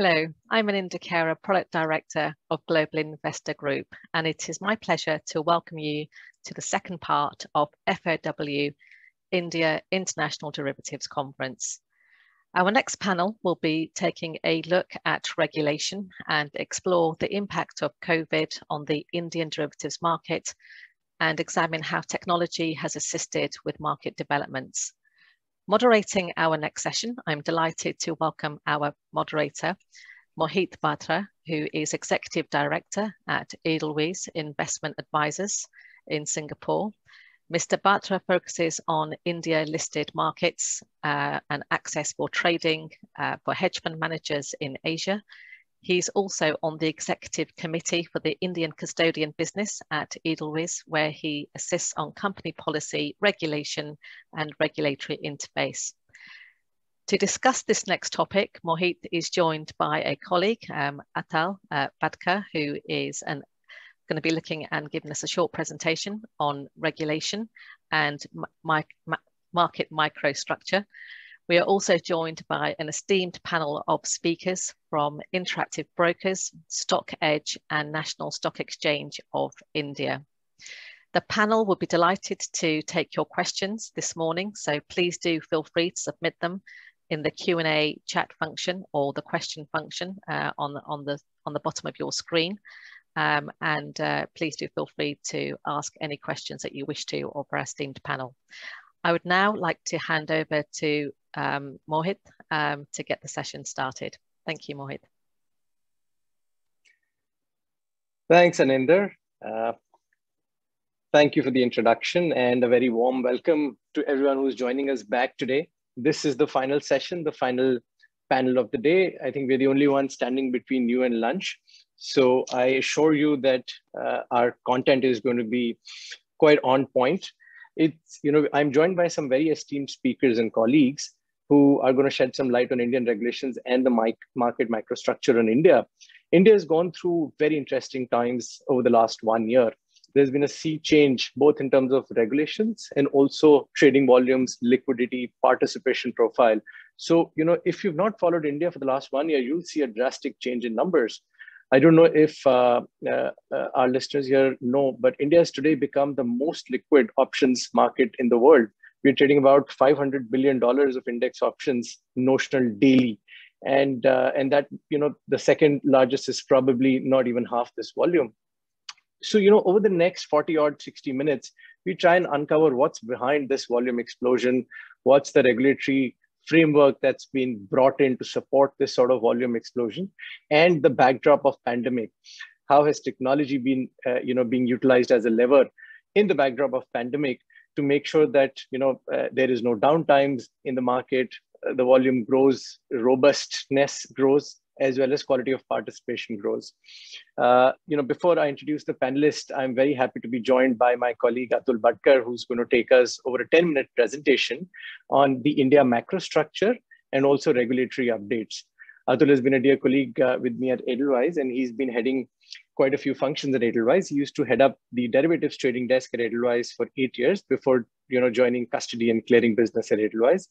Hello, I'm Aninda Kara, Product Director of Global Investor Group, and it is my pleasure to welcome you to the second part of FOW India International Derivatives Conference. Our next panel will be taking a look at regulation and explore the impact of COVID on the Indian derivatives market and examine how technology has assisted with market developments. Moderating our next session, I'm delighted to welcome our moderator, Mohit Batra, who is Executive Director at Edelweiss Investment Advisors in Singapore. Mr. Batra focuses on India-listed markets and access for trading for hedge fund managers in Asia. He's also on the executive committee for the Indian custodian business at Edelweiss, where he assists on company policy, regulation, and regulatory interface. To discuss this next topic, Mohit is joined by a colleague, Atal Batra, who is going to be looking and giving us a short presentation on regulation and market microstructure. We are also joined by an esteemed panel of speakers from Interactive Brokers, Stock Edge, and National Stock Exchange of India. The panel will be delighted to take your questions this morning, so please do feel free to submit them in the Q&A chat function or the question function on the bottom of your screen. Please do feel free to ask any questions that you wish to of our esteemed panel. I would now like to hand over to Mohit to get the session started. Thank you, Mohit. Thanks, Aninda. Thank you for the introduction and a very warm welcome to everyone who's joining us back today. This is the final session, the final panel of the day. I think we're the only one standing between you and lunch. So I assure you that our content is going to be quite on point. I'm joined by some very esteemed speakers and colleagues who are going to shed some light on Indian regulations and the market microstructure in India. India has gone through very interesting times over the last 1 year. There's been a sea change, both in terms of regulations and also trading volumes, liquidity, participation profile. So, if you've not followed India for the last 1 year, you'll see a drastic change in numbers. I don't know if our listeners here know, but India has today become the most liquid options market in the world. We're trading about $500 billion of index options notional daily. And that, the second largest is probably not even half this volume. So, over the next 60 minutes, we try and uncover what's behind this volume explosion, what's the regulatory framework that's been brought in to support this sort of volume explosion, and the backdrop of pandemic. How has technology been, being utilized as a lever in the backdrop of pandemic to make sure that, there is no downtimes in the market, the volume grows, robustness grows, as well as quality of participation grows. Before I introduce the panelists, I'm very happy to be joined by my colleague Atul Batra, who's going to take us over a 10-minute presentation on the India macro structure and also regulatory updates. Atul has been a dear colleague with me at Edelweiss, and he's been heading quite a few functions at Edelweiss. He used to head up the derivatives trading desk at Edelweiss for 8 years before joining custody and clearing business at Edelweiss.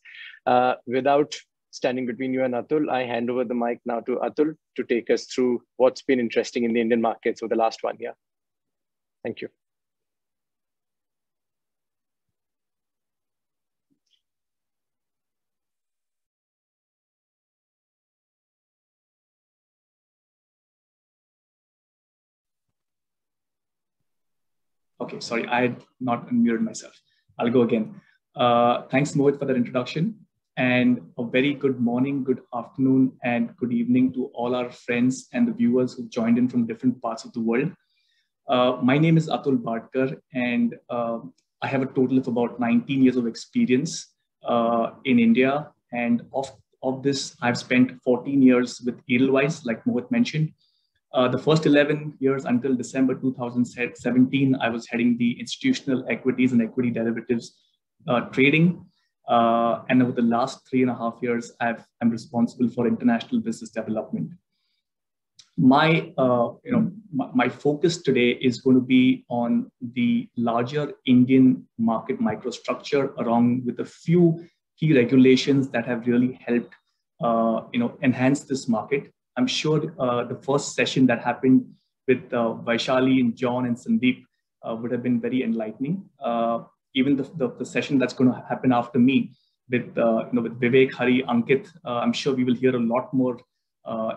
Without standing between you and Atul, I hand over the mic now to Atul to take us through what's been interesting in the Indian markets over the last 1 year. Thank you. Okay, sorry, I had not unmuted myself. I'll go again. Thanks, Mohit, for that introduction. And a very good morning, good afternoon, and good evening to all our friends and the viewers who joined in from different parts of the world. My name is Atul Batra, and I have a total of about 19 years of experience in India. And of this, I've spent 14 years with Edelweiss, like Mohit mentioned. The first 11 years until December 2017, I was heading the institutional equities and equity derivatives trading. And over the last 3.5 years, I'm responsible for international business development. My focus today is going to be on the larger Indian market microstructure, along with a few key regulations that have really helped enhance this market. I'm sure the first session that happened with Vaishali and John and Sandeep would have been very enlightening. Even the session that's going to happen after me with with Vivek, Hari, Ankit, I'm sure we will hear a lot more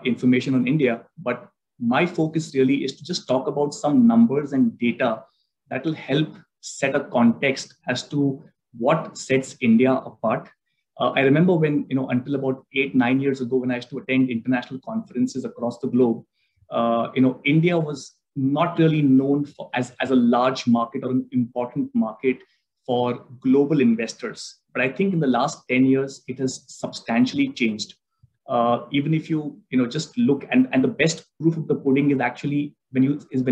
information on India. But my focus really is to just talk about some numbers and data that will help set a context as to what sets India apart. I remember when, until about 8-9 years ago, when I used to attend international conferences across the globe, India was not really known for as a large market or an important market for global investors. But I think in the last 10 years, it has substantially changed. Even if you just look, and the best proof of the pudding is actually when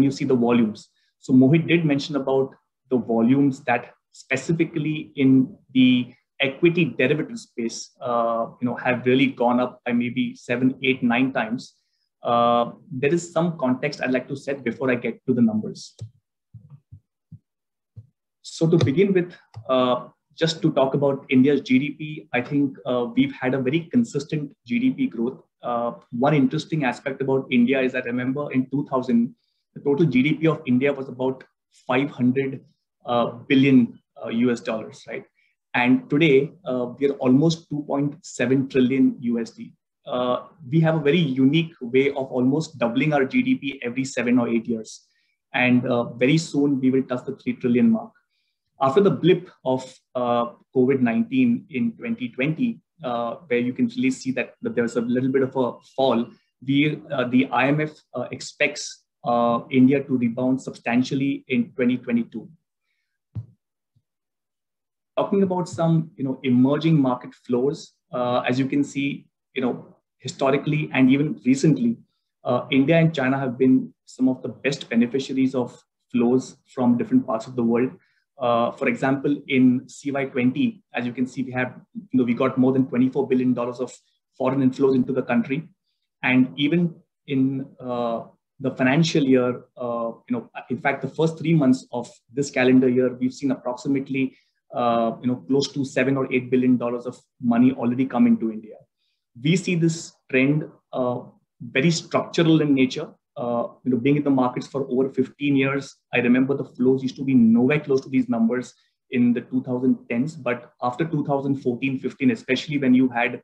you see the volumes. So Mohit did mention about the volumes that specifically in the equity derivative space, have really gone up by maybe 7, 8, 9 times. There is some context I'd like to set before I get to the numbers. So to begin with, just to talk about India's GDP, I think we've had a very consistent GDP growth. One interesting aspect about India is that I remember in 2000, the total GDP of India was about 500 billion US dollars, right? And today we are almost 2.7 trillion USD. We have a very unique way of almost doubling our GDP every 7 or 8 years. And very soon we will touch the 3 trillion mark. After the blip of COVID-19 in 2020, where you can really see that there's a little bit of a fall, the IMF expects India to rebound substantially in 2022. Talking about some emerging market flows, as you can see, historically and even recently, India and China have been some of the best beneficiaries of flows from different parts of the world. For example, in CY20, as you can see, we got more than $24 billion of foreign inflows into the country, and even in the financial year, in fact, the first 3 months of this calendar year, we've seen approximately close to $7 or $8 billion of money already come into India. We see this trend very structural in nature. Being in the markets for over 15 years, I remember the flows used to be nowhere close to these numbers in the 2010s. But after 2014-15, especially when you had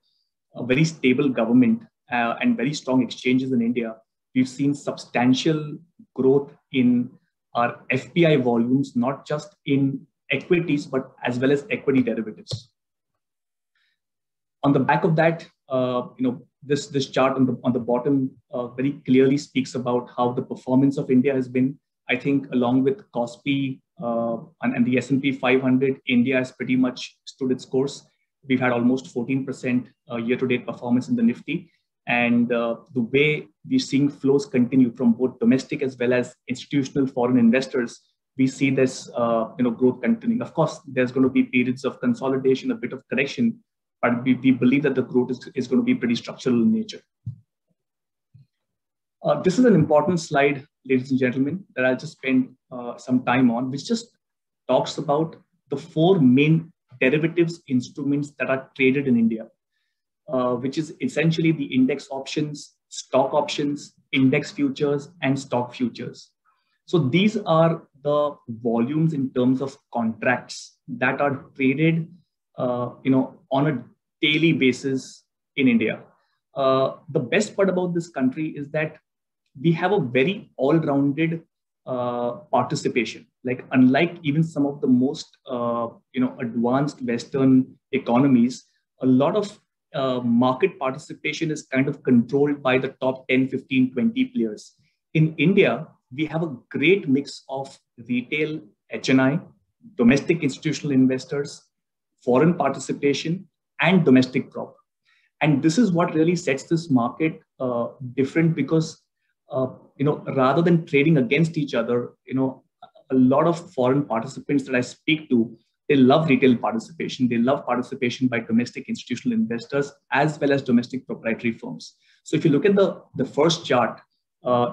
a very stable government and very strong exchanges in India, we've seen substantial growth in our FPI volumes, not just in equities, but as well as equity derivatives. On the back of that, this chart on the bottom very clearly speaks about how the performance of India has been. I think along with KOSPI and the S&P 500, India has pretty much stood its course. We've had almost 14% year-to-date performance in the Nifty. And the way we're seeing flows continue from both domestic as well as institutional foreign investors, we see this growth continuing. Of course, there's going to be periods of consolidation, a bit of correction, but we believe that the growth is going to be pretty structural in nature. This is an important slide, ladies and gentlemen, that I'll just spend some time on, which just talks about the 4 main derivatives instruments that are traded in India, which is essentially the index options, stock options, index futures, and stock futures. So these are the volumes in terms of contracts that are traded on a daily basis in India. The best part about this country is that we have a very all-rounded participation. Like, unlike even some of the most advanced Western economies, a lot of market participation is kind of controlled by the top 10, 15, 20 players. In India, we have a great mix of retail, HNI, domestic institutional investors, foreign participation, and domestic prop. And this is what really sets this market different, because rather than trading against each other, a lot of foreign participants that I speak to, they love retail participation. They love participation by domestic institutional investors as well as domestic proprietary firms. So if you look at the first chart,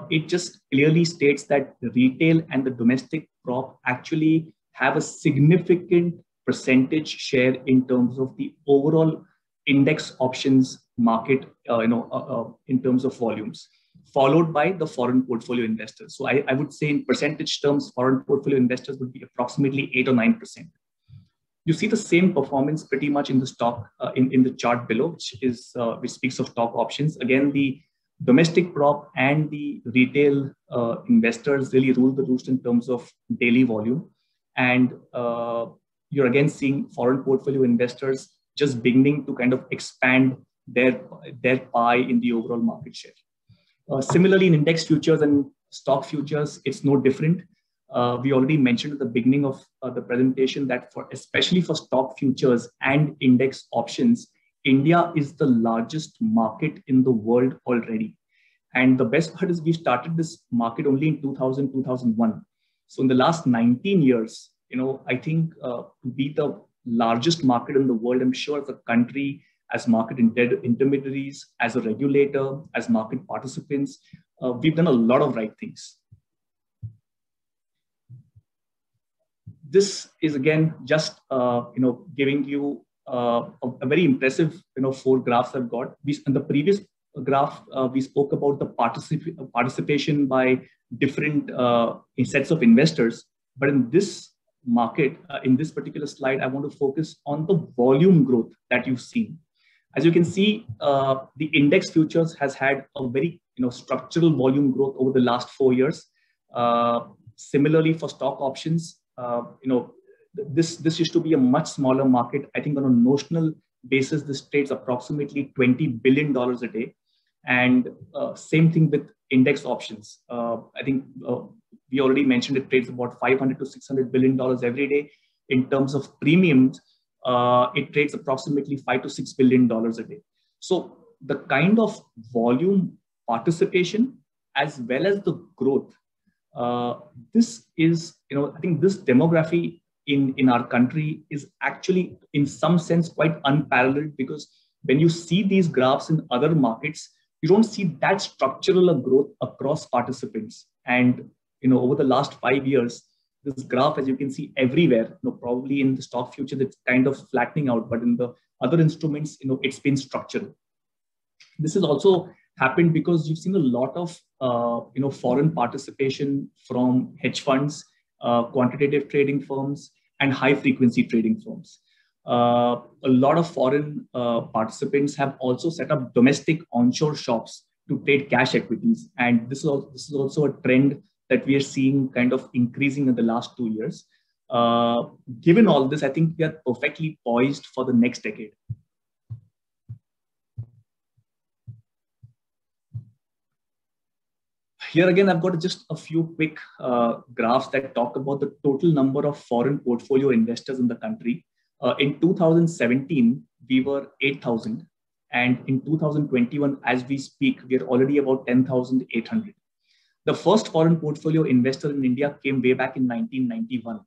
it just clearly states that the retail and the domestic prop actually have a significant percentage share in terms of the overall index options market, in terms of volumes, followed by the foreign portfolio investors. So I would say in percentage terms, foreign portfolio investors would be approximately 8 or 9%. You see the same performance pretty much in the stock, in the chart below, which speaks of stock options. Again, the domestic prop and the retail investors really rule the roost in terms of daily volume. And you're again seeing foreign portfolio investors just beginning to kind of expand their pie in the overall market share. Similarly, in index futures and stock futures, it's no different. We already mentioned at the beginning of the presentation that especially for stock futures and index options, India is the largest market in the world already. And the best part is we started this market only in 2000, 2001. So in the last 19 years, I think to be the largest market in the world, I'm sure as a country, as market intermediaries, as a regulator, as market participants, we've done a lot of right things. This is again just giving you a very impressive 4 graphs I've got. In the previous graph, we spoke about the participation by different sets of investors. But in this market, in this particular slide, I want to focus on the volume growth that you've seen. As you can see, the index futures has had a very structural volume growth over the last 4 years. Similarly, for stock options, this used to be a much smaller market. I think on a notional basis, this trades approximately $20 billion a day. And same thing with index options. I think we already mentioned it trades about $500 to $600 billion every day. In terms of premiums, it trades approximately $5 to $6 billion a day. So the kind of volume participation as well as the growth, this is, I think this demography in our country is actually in some sense quite unparalleled, because when you see these graphs in other markets, you don't see that structural growth across participants. And over the last 5 years, this graph, as you can see everywhere, probably in the stock future, it's kind of flattening out, but in the other instruments, it's been structural. This has also happened because you've seen a lot of foreign participation from hedge funds, quantitative trading firms, and high frequency trading firms. A lot of foreign participants have also set up domestic onshore shops to trade cash equities. And this is also a trend that we are seeing kind of increasing in the last 2 years. Given all this, I think we are perfectly poised for the next decade. Here again, I've got just a few quick graphs that talk about the total number of foreign portfolio investors in the country. In 2017, we were 8,000. And in 2021, as we speak, we are already about 10,800. The first foreign portfolio investor in India came way back in 1991.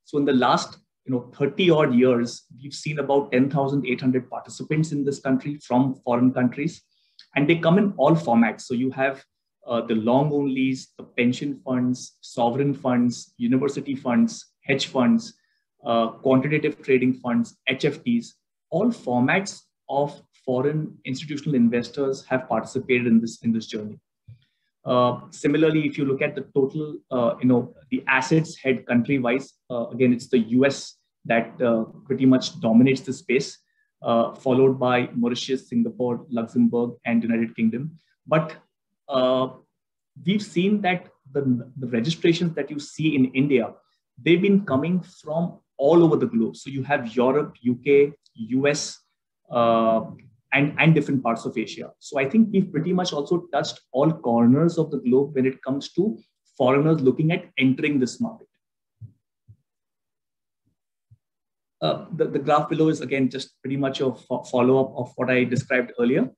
So in the last 30 odd years, we've seen about 10,800 participants in this country from foreign countries. And they come in all formats. So you have the long onlys, the pension funds, sovereign funds, university funds, hedge funds, quantitative trading funds, HFTs, all formats of foreign institutional investors have participated in this journey. Similarly, if you look at the total, the assets head country-wise, again, it's the US that pretty much dominates the space, followed by Mauritius, Singapore, Luxembourg, and United Kingdom. But we've seen that the registrations that you see in India, they've been coming from all over the globe. So you have Europe, UK, US, and different parts of Asia. So I think we've pretty much also touched all corners of the globe when it comes to foreigners looking at entering this market. The graph below is again just pretty much a follow-up of what I described earlier.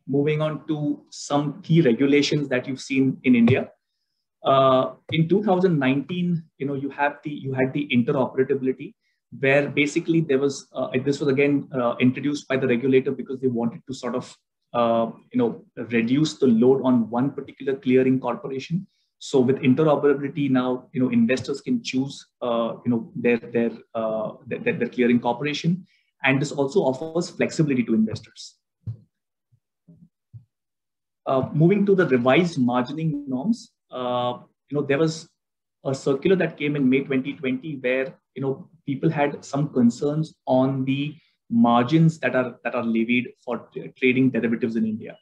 Moving on to some key regulations that you've seen in India. In 2019, you had the interoperability, where basically there was this was again introduced by the regulator because they wanted to sort of reduce the load on one particular clearing corporation. So with interoperability now, investors can choose their clearing corporation, And this also offers flexibility to investors. Moving to the revised margining norms, there was a circular that came in May 2020 where people had some concerns on the margins that are levied for trading derivatives in India.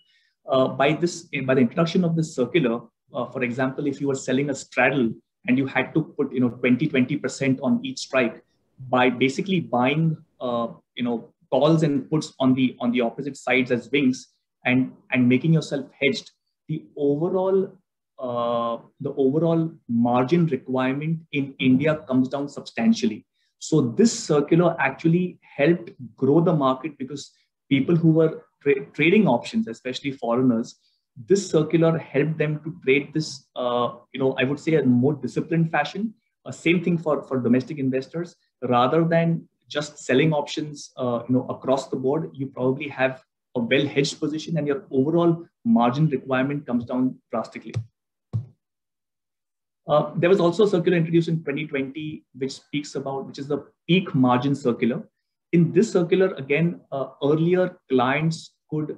By the introduction of this circular, for example, if you were selling a straddle and you had to put 20% on each strike, by basically buying calls and puts on the opposite sides as wings and making yourself hedged, the overall margin requirement in India comes down substantially. So this circular actually helped grow the market because people who were trading options, especially foreigners, this circular helped them to trade this, I would say, a more disciplined fashion. Same thing for domestic investors. Rather than just selling options, across the board, you probably have a well-hedged position and your overall margin requirement comes down drastically. There was also a circular introduced in 2020, which is the peak margin circular. In this circular, again, earlier clients could,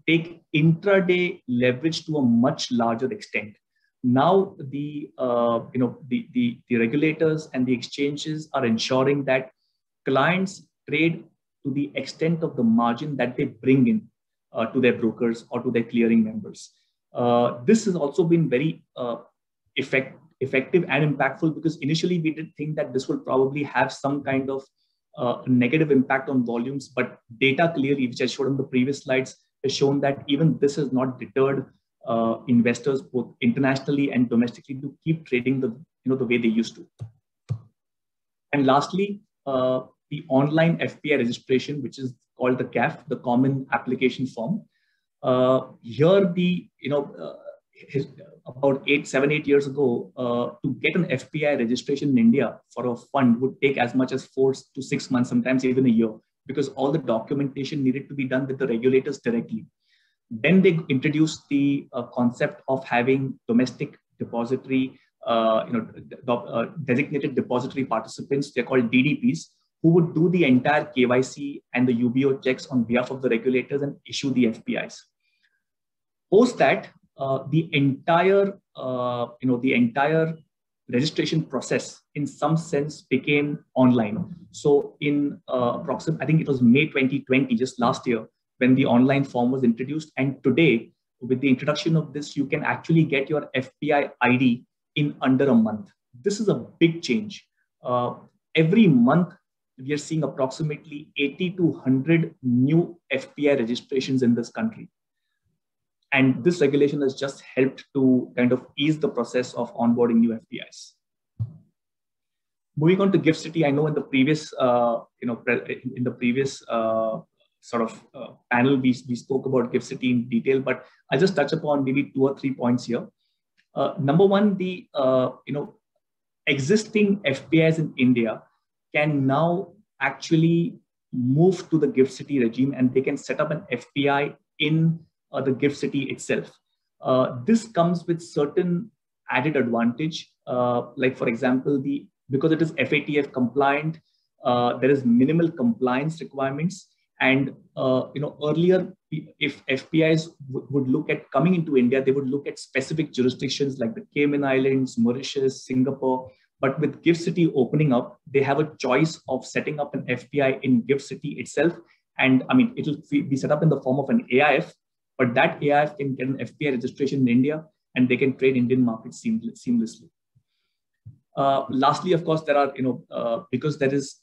take intraday leverage to a much larger extent. Now the regulators and the exchanges are ensuring that clients trade to the extent of the margin that they bring in to their brokers or to their clearing members. This has also been very effective and impactful because initially we did think that this will probably have some kind of negative impact on volumes, but data clearly, which I showed on the previous slides, has shown that even this has not deterred investors both internationally and domestically to keep trading the way they used to. And lastly, the online FPI registration, which is called the CAF, the Common Application Form. Here, about 7-8 years ago, to get an FPI registration in India for a fund would take as much as 4 to 6 months, sometimes even a year, because all the documentation needed to be done with the regulators directly. Then they introduced the concept of having domestic depository, designated depository participants. They're called DDPs, who would do the entire KYC and the UBO checks on behalf of the regulators and issue the FPIs. Post that, the entire registration process, in some sense, became online. So in approximately, I think it was May 2020, just last year, when the online form was introduced. And today, with the introduction of this, you can actually get your FPI ID in under a month. This is a big change. Every month, we are seeing approximately 80 to 100 new FPI registrations in this country. And this regulation has just helped to kind of ease the process of onboarding new FPIs. Moving on to Gift City, I know in the previous, panel, we spoke about Gift City in detail, but I'll just touch upon maybe 2 or 3 points here. Number one, the existing FPIs in India can now actually move to the Gift City regime, and they can set up an FPI in the Gift City itself. This comes with certain added advantage, like for example, because it is FATF compliant, there is minimal compliance requirements. And earlier, if FPIs would look at coming into India, they would look at specific jurisdictions like the Cayman Islands, Mauritius, Singapore. But with Gift City opening up, they have a choice of setting up an FPI in Gift City itself. And I mean, it will be set up in the form of an AIF, but that AIF can get an FPI registration in India and they can trade Indian markets seamlessly. Lastly, of course, there are, because there is,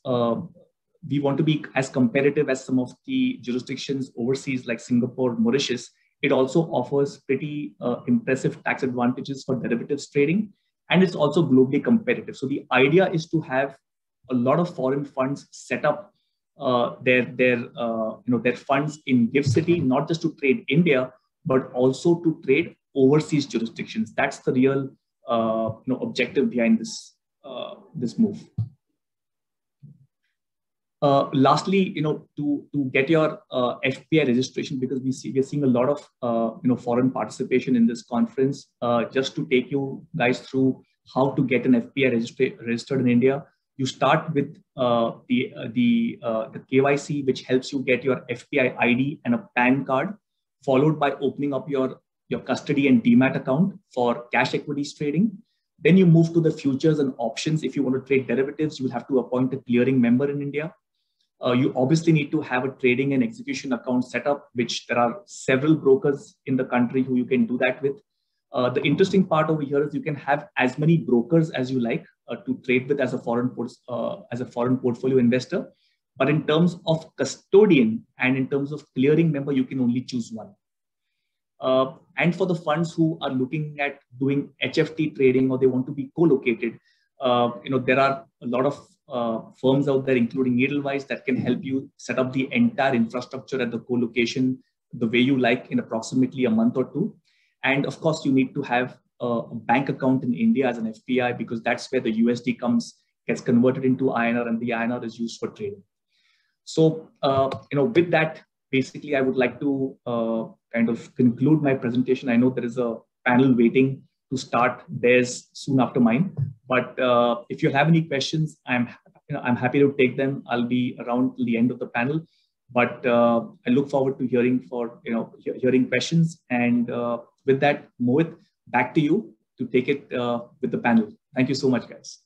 we want to be as competitive as some of the jurisdictions overseas like Singapore, Mauritius. It also offers pretty impressive tax advantages for derivatives trading. And it's also globally competitive. So the idea is to have a lot of foreign funds set up their funds in Gift City, not just to trade India, but also to trade overseas jurisdictions. That's the real objective behind this move. Lastly, to get your FPI registration, because we're seeing a lot of foreign participation in this conference. Just to take you guys through how to get an FPI registered in India, You start with the KYC, which helps you get your FPI ID and a PAN card, followed by opening up your custody and demat account for cash equities trading. Then you move to the futures and options. If you want to trade derivatives, you will have to appoint a clearing member in India. You obviously need to have a trading and execution account set up, which there are several brokers in the country who you can do that with. The interesting part over here is you can have as many brokers as you like to trade with as a foreign portfolio investor. But in terms of custodian and in terms of clearing member, you can only choose one. And for the funds who are looking at doing HFT trading or they want to be co-located, there are a lot of firms out there, including Edelweiss, that can help you set up the entire infrastructure at the co-location the way you like in approximately a month or two. And of course, you need to have a bank account in India as an FPI, because that's where the USD gets converted into INR, and the INR is used for trading. So, with that, basically, I would like to kind of conclude my presentation. I know there is a panel waiting to start theirs soon after mine, but if you have any questions, I'm happy to take them. I'll be around till the end of the panel, but I look forward to hearing questions. And with that, Mohit, back to you to take it with the panel. Thank you so much, guys.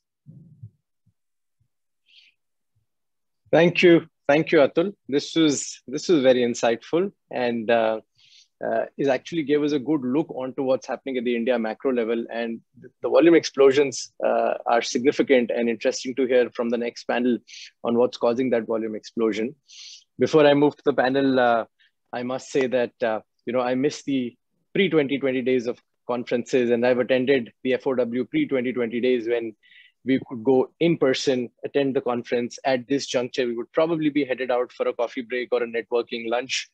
Thank you, Atul. This was very insightful, and it actually gave us a good look onto what's happening at the India macro level. And the volume explosions are significant and interesting to hear from the next panel on what's causing that volume explosion. Before I move to the panel, I must say that I miss the pre-2020 days of conferences, and I've attended the FOW pre-2020 days when we could go in person, attend the conference. At this juncture, we would probably be headed out for a coffee break or a networking lunch,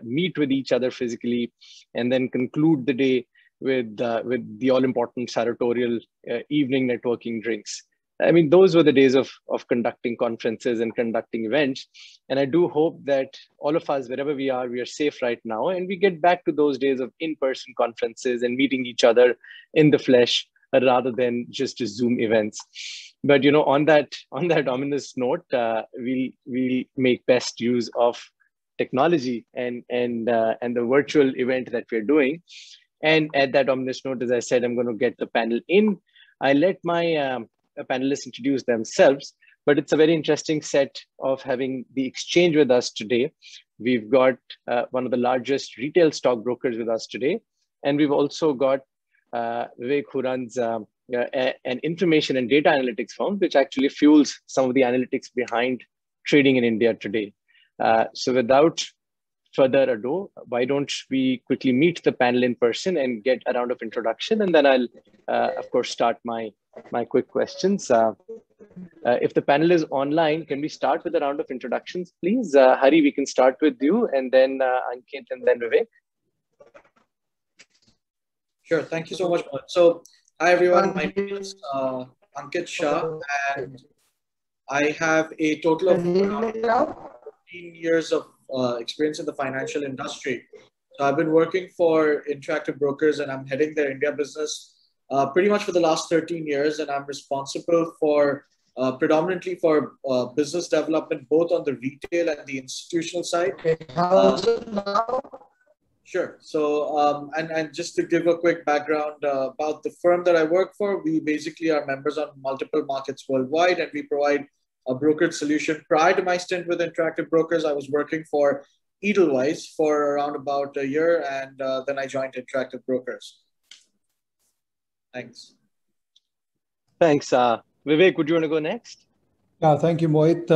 meet with each other physically, and then conclude the day with the all-important sartorial evening networking drinks. I mean, those were the days of conducting conferences and conducting events. And I do hope that all of us, wherever we are safe right now, and we get back to those days of in-person conferences and meeting each other in the flesh rather than just Zoom events. But on that ominous note, we'll make best use of technology and the virtual event that we're doing. And at that ominous note, as I said, I'm going to get the panel in. I let my panelists introduce themselves, but it's a very interesting set of having the exchange with us today. We've got one of the largest retail stockbrokers with us today, and we've also got Vivek, who runs an information and data analytics firm, which actually fuels some of the analytics behind trading in India today. So without further ado, why don't we quickly meet the panel in person and get a round of introduction, and then I'll, of course, start my quick questions. If the panel is online, can we start with a round of introductions, please? Hari, we can start with you, and then Ankit, and then Vivek. Sure, thank you so much. So, hi everyone, my name is Ankit Shah, and I have a total of 15 years of experience in the financial industry. So I've been working for Interactive Brokers, and I'm heading their India business pretty much for the last 13 years. And I'm responsible for predominantly for business development, both on the retail and the institutional side. Okay, how is it now? Sure. So, and just to give a quick background about the firm that I work for, we basically are members on multiple markets worldwide, and we provide a brokerage solution. Prior to my stint with Interactive Brokers, I was working for Edelweiss for around about a year, and then I joined Interactive Brokers. Thanks. Thanks. Vivek, would you want to go next? Yeah, thank you, Mohit.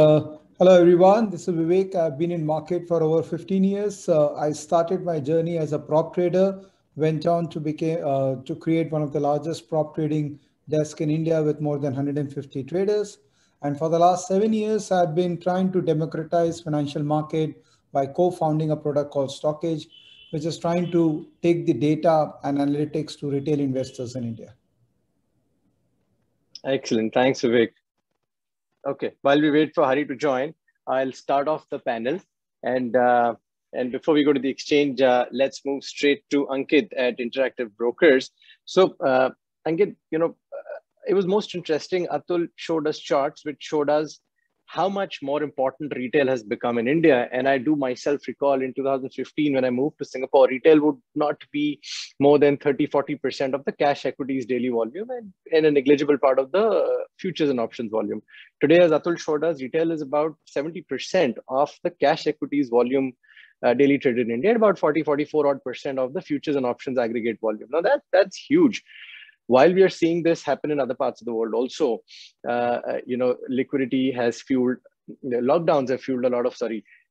Hello, everyone. This is Vivek. I've been in market for over 15 years. I started my journey as a prop trader, went on to create one of the largest prop trading desks in India with more than 150 traders. And for the last 7 years, I've been trying to democratize financial market by co-founding a product called Stockage, which is trying to take the data and analytics to retail investors in India. Excellent. Thanks, Vivek. Okay, while we wait for Hari to join, I'll start off the panel. And before we go to the exchange, let's move straight to Ankit at Interactive Brokers. So Ankit, it was most interesting. Atul showed us charts which showed us how much more important retail has become in India. And I do myself recall in 2015, when I moved to Singapore, retail would not be more than 30-40% of the cash equities daily volume and a negligible part of the futures and options volume. Today, as Atul showed us, retail is about 70% of the cash equities volume daily traded in India, and about 44% of the futures and options aggregate volume. Now that's huge. While we are seeing this happen in other parts of the world also, liquidity has fueled, lockdowns have fueled a lot of,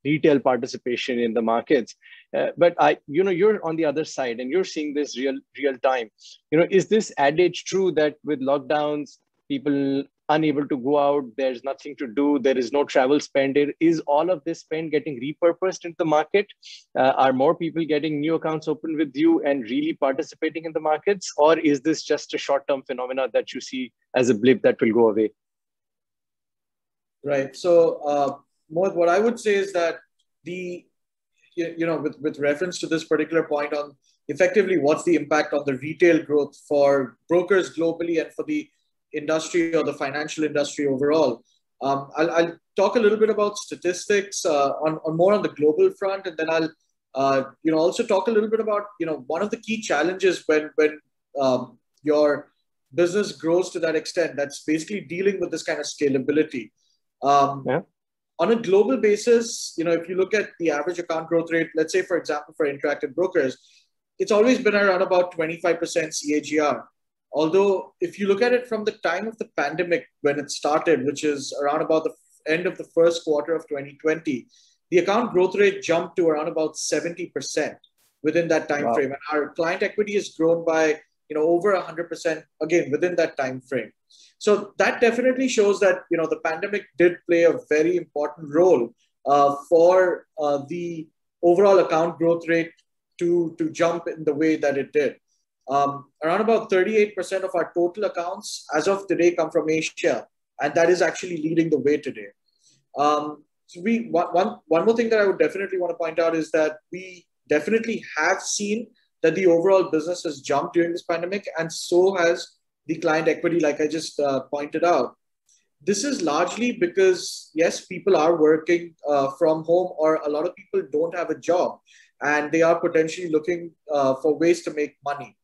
retail participation in the markets. But you're on the other side and you're seeing this real time. Is this adage true that with lockdowns, people unable to go out, there's nothing to do, there is no travel spend? Is all of this spend getting repurposed into the market? Are more people getting new accounts open with you and really participating in the markets? Or is this just a short-term phenomena that you see as a blip that will go away? Right. So, Mohit, what I would say is that with reference to this particular point on effectively what's the impact on the retail growth for brokers globally and for the industry or the financial industry overall. I'll talk a little bit about statistics on more on the global front, and then I'll also talk a little bit about one of the key challenges when your business grows to that extent. That's basically dealing with this kind of scalability. On a global basis, if you look at the average account growth rate, let's say for example for Interactive Brokers, it's always been around about 25% CAGR. Although, if you look at it from the time of the pandemic, when it started, which is around about the end of the first quarter of 2020, the account growth rate jumped to around about 70% within that time frame. And our client equity has grown by over 100% again within that time frame. So that definitely shows that the pandemic did play a very important role for the overall account growth rate to jump in the way that it did. Around about 38% of our total accounts as of today come from Asia, and that is actually leading the way today. So one more thing that I would definitely want to point out is that we definitely have seen that the overall business has jumped during this pandemic, and so has the client equity, like I just pointed out. This is largely because, yes, people are working from home, or a lot of people don't have a job, and they are potentially looking for ways to make money.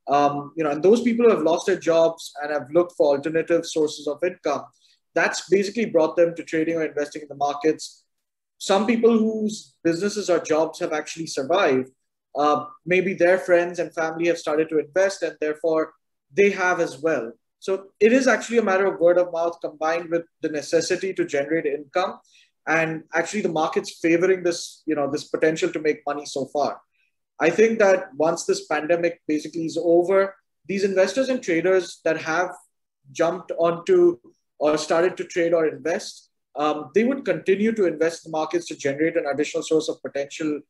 And those people who have lost their jobs and have looked for alternative sources of income, that's basically brought them to trading or investing in the markets. Some people whose businesses or jobs have actually survived, maybe their friends and family have started to invest, and therefore they have as well. So it is actually a matter of word of mouth combined with the necessity to generate income, and actually the market's favoring this, this potential to make money so far. I think that once this pandemic basically is over, these investors and traders that have jumped onto or started to trade or invest, they would continue to invest in the markets to generate an additional source of potential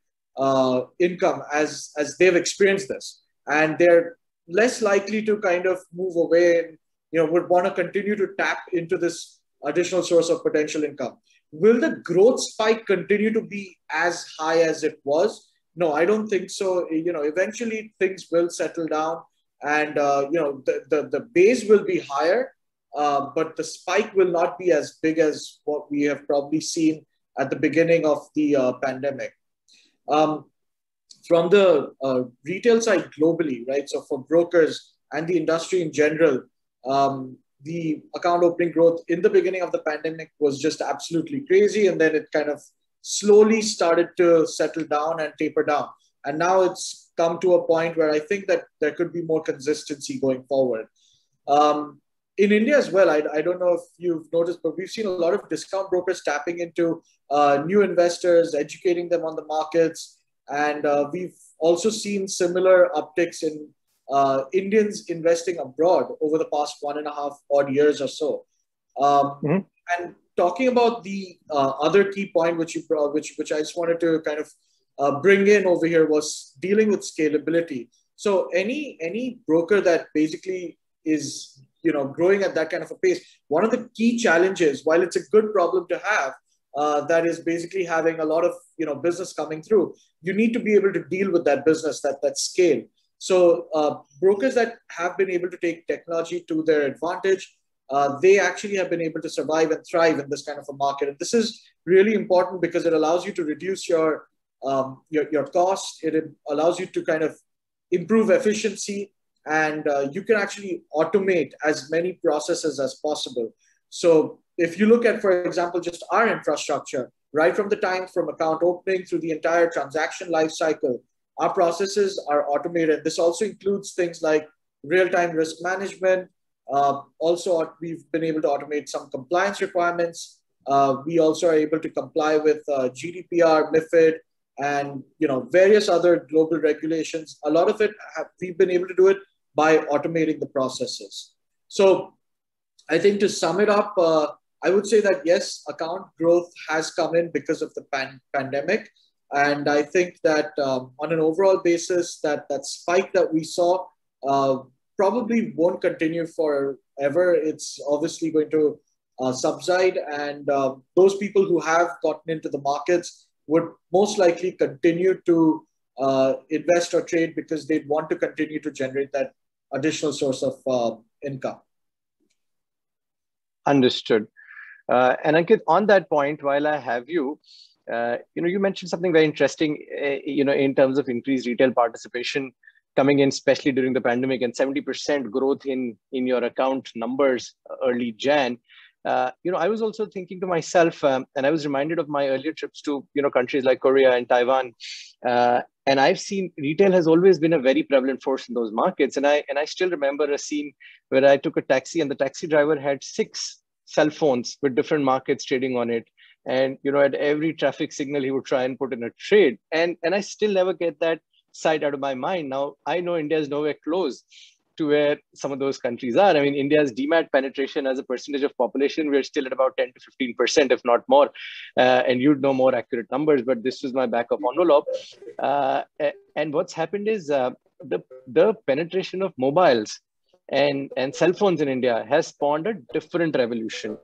income as they've experienced this. And they're less likely to kind of move away and would want to continue to tap into this additional source of potential income. Will the growth spike continue to be as high as it was? No, I don't think so. Eventually things will settle down, and the base will be higher, but the spike will not be as big as what we have probably seen at the beginning of the pandemic. From the retail side globally, right? So for brokers and the industry in general, the account opening growth in the beginning of the pandemic was just absolutely crazy, and then it kind of slowly started to settle down and taper down. And now it's come to a point where I think that there could be more consistency going forward. In India as well, I don't know if you've noticed, but we've seen a lot of discount brokers tapping into new investors, educating them on the markets. And we've also seen similar upticks in Indians investing abroad over the past 1.5 odd years or so. And talking about the other key point which I just wanted to kind of bring in over here was dealing with scalability. So any broker that basically is growing at that kind of a pace, one of the key challenges, while it's a good problem to have, that is basically having a lot of business coming through, you need to be able to deal with that business, that scale. So brokers that have been able to take technology to their advantage, they actually have been able to survive and thrive in this kind of a market. And this is really important because it allows you to reduce your cost. It allows you to kind of improve efficiency, and you can actually automate as many processes as possible. So if you look at, for example, just our infrastructure, right from the time from account opening through the entire transaction life cycle, our processes are automated. This also includes things like real-time risk management. Also, we've been able to automate some compliance requirements. We also are able to comply with GDPR, MiFID, and various other global regulations. A lot of it, we've been able to do it by automating the processes. So I think to sum it up, I would say that yes, account growth has come in because of the pandemic. And I think that on an overall basis, that spike that we saw probably won't continue forever. It's obviously going to subside, and those people who have gotten into the markets would most likely continue to invest or trade because they'd want to continue to generate that additional source of income. Understood. And Ankit, on that point, while I have you, you mentioned something very interesting, in terms of increased retail participation coming in, especially during the pandemic, and 70% growth in your account numbers early Jan. I was also thinking to myself, and I was reminded of my earlier trips to, countries like Korea and Taiwan. And I've seen retail has always been a very prevalent force in those markets. And I still remember a scene where I took a taxi and the taxi driver had 6 cell phones with different markets trading on it. And, at every traffic signal, he would try and put in a trade. And I still never get that sight out of my mind. Now, I know India is nowhere close to where some of those countries are. I mean, India's demat penetration as a percentage of population, we're still at about 10 to 15%, if not more. And you'd know more accurate numbers, but this was my back of envelope. And what's happened is the penetration of mobiles and cell phones in India has spawned a different revolution.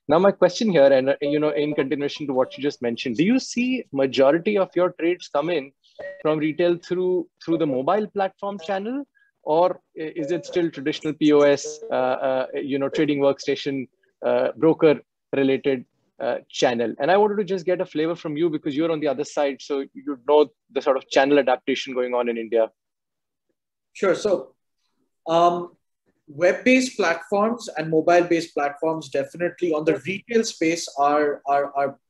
Now, my question here, and in continuation to what you just mentioned, do you see majority of your trades come in from retail through the mobile platform channel, or is it still traditional POS, trading workstation, broker related channel? And I wanted to just get a flavor from you because you're on the other side, so you know the sort of channel adaptation going on in India. Sure. So web-based platforms and mobile-based platforms definitely on the retail space are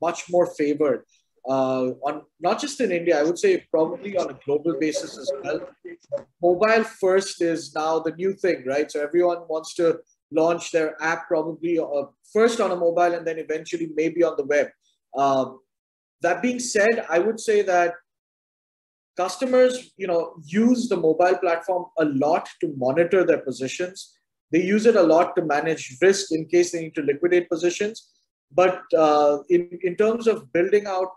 much more favored. On not just in India, I would say probably on a global basis as well. Mobile first is now the new thing, right? So everyone wants to launch their app probably first on a mobile and then eventually maybe on the web. That being said, I would say that customers, use the mobile platform a lot to monitor their positions. They use it a lot to manage risk in case they need to liquidate positions. But in terms of building out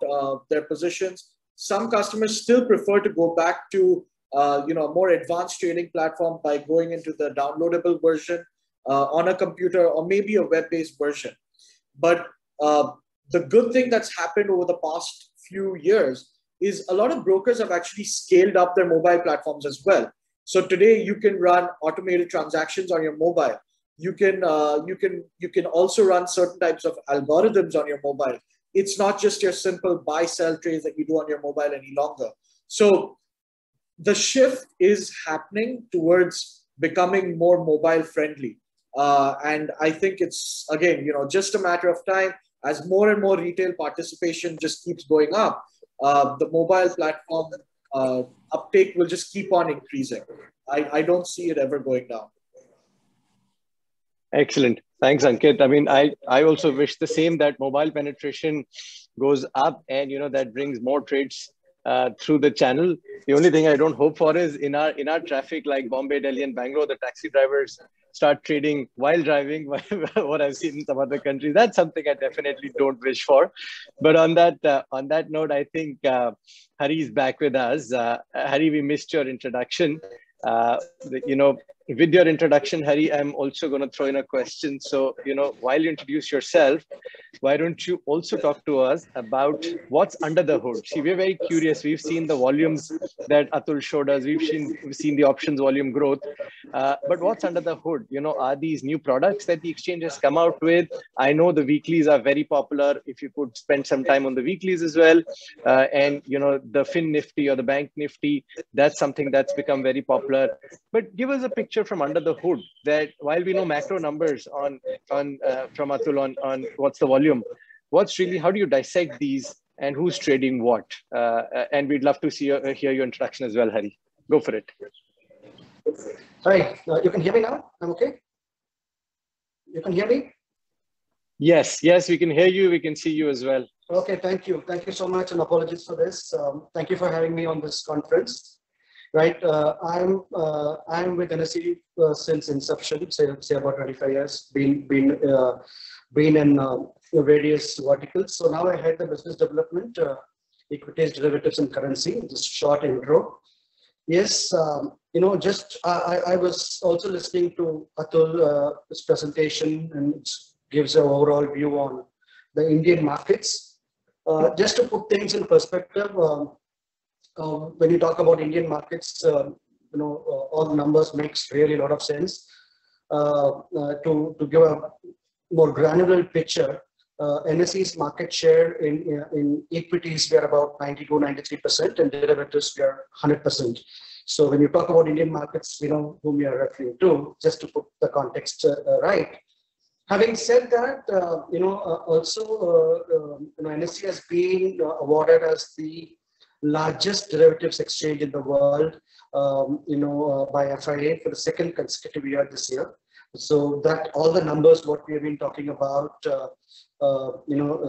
their positions, some customers still prefer to go back to a more advanced trading platform by going into the downloadable version on a computer or maybe a web-based version. But the good thing that's happened over the past few years is a lot of brokers have actually scaled up their mobile platforms as well. So today you can run automated transactions on your mobile. You can also run certain types of algorithms on your mobile. It's not just your simple buy-sell trades that you do on your mobile any longer. So the shift is happening towards becoming more mobile friendly. And I think it's, again, just a matter of time as more and more retail participation just keeps going up. The mobile platform uptake will just keep on increasing. I don't see it ever going down. Excellent. Thanks, Ankit. I mean, I also wish the same, that mobile penetration goes up and, that brings more trades through the channel. The only thing I don't hope for is in our traffic like Bombay, Delhi and Bangalore, the taxi drivers start trading while driving, what I've seen in some other countries. That's something I definitely don't wish for. But on that note, I think Hari is back with us. Hari, we missed your introduction. with your introduction, Hari, I'm also going to throw in a question. So, while you introduce yourself, why don't you also talk to us about what's under the hood? See, we're very curious. We've seen the volumes that Atul showed us. We've seen the options volume growth. But what's under the hood? Are these new products that the exchange has come out with? I know the weeklies are very popular. If you could spend some time on the weeklies as well. And, the Fin Nifty or the Bank Nifty, that's something that's become very popular. But give us a picture from under the hood that while we know macro numbers from Atul on what's the volume, how do you dissect these and who's trading what? And we'd love to hear your introduction as well, Hari. Go for it. Hi, you can hear me now? I'm okay? You can hear me? Yes, we can hear you. We can see you as well. Okay, thank you. Thank you so much, and apologies for this. Thank you for having me on this conference. Right, I'm with NSE since inception, say about 25 years. Been in various verticals. So now I head the business development, equities, derivatives, and currency. Just short intro. Yes, I was also listening to Atul's presentation, and it gives an overall view on the Indian markets. Just to put things in perspective. When you talk about Indian markets, all the numbers makes really a lot of sense. To give a more granular picture, NSE's market share in equities, we are about 92-93%, and derivatives, we are 100%. So when you talk about Indian markets, we know whom you are referring to, just to put the context right. Having said that, NSE has been awarded as the largest derivatives exchange in the world, by FIA for the second consecutive year this year. So that all the numbers, what we have been talking about,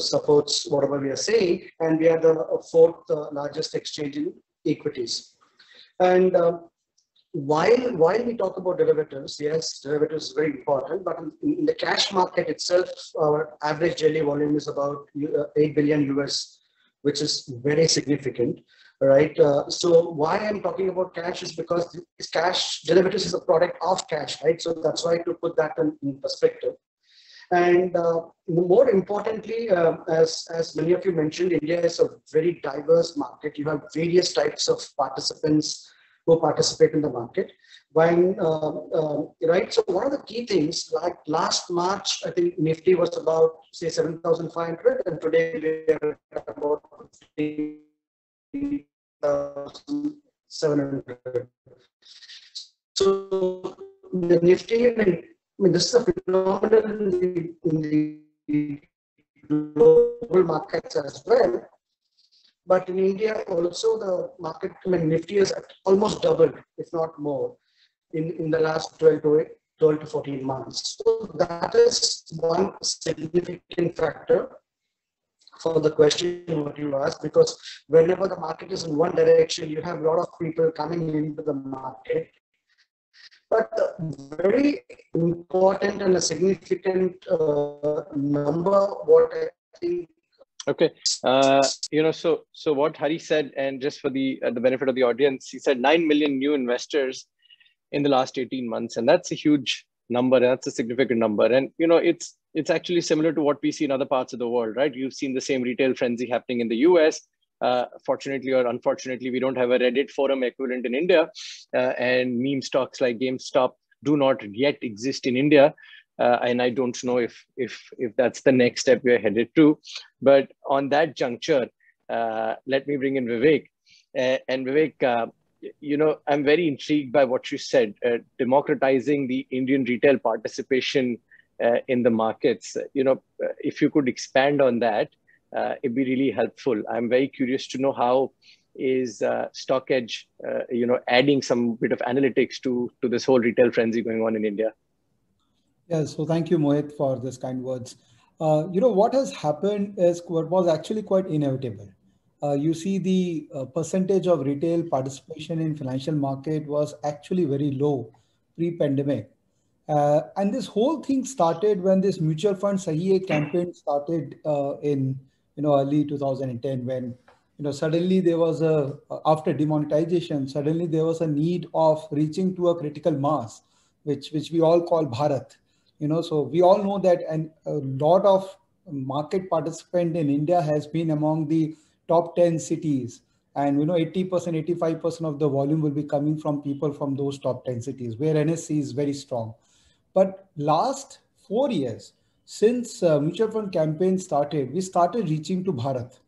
supports whatever we are saying, and we are the fourth largest exchange in equities. And while we talk about derivatives, yes, derivatives is very important, but in the cash market itself, our average daily volume is about 8 billion US, which is very significant, right? So why I'm talking about cash is because this cash derivatives is a product of cash, right? So that's why to put that in perspective. And more importantly, as many of you mentioned, India is a very diverse market. You have various types of participants who participate in the market. Right? So one of the key things, like last March, I think Nifty was about, say, 7,500, and today we are at about 15,700. So the Nifty, I mean, this is a phenomenon in the global markets as well. But in India also, the market, Nifty is almost doubled, if not more, in the last 12 to 14 months. So that is one significant factor for the question what you asked, because whenever the market is in one direction, you have a lot of people coming into the market. But very important and a significant number, what I think. Okay, so what Hari said, and just for the benefit of the audience, he said 9 million new investors in the last 18 months, and that's a huge number. That's a significant number, and it's actually similar to what we see in other parts of the world, right? You've seen the same retail frenzy happening in the US. Fortunately or unfortunately, we don't have a Reddit forum equivalent in India, and meme stocks like GameStop do not yet exist in India. And I don't know if that's the next step we're headed to. But on that juncture, let me bring in Vivek. And Vivek, I'm very intrigued by what you said, democratizing the Indian retail participation in the markets. If you could expand on that, it'd be really helpful. I'm very curious to know how is StockEdge, adding some bit of analytics to this whole retail frenzy going on in India. Yeah, so thank you, Mohit, for this kind words. What has happened is what was actually quite inevitable. You see the percentage of retail participation in financial market was actually very low pre-pandemic. And this whole thing started when this mutual fund Sahi campaign started in early 2010, when suddenly there was after demonetization, suddenly there was a need of reaching to a critical mass which we all call Bharat. So we all know that, and a lot of market participant in India has been among the top 10 cities. And 80%, 85% of the volume will be coming from people from those top 10 cities where NSE is very strong. But last 4 years, since mutual fund campaign started, we started reaching to Bharat.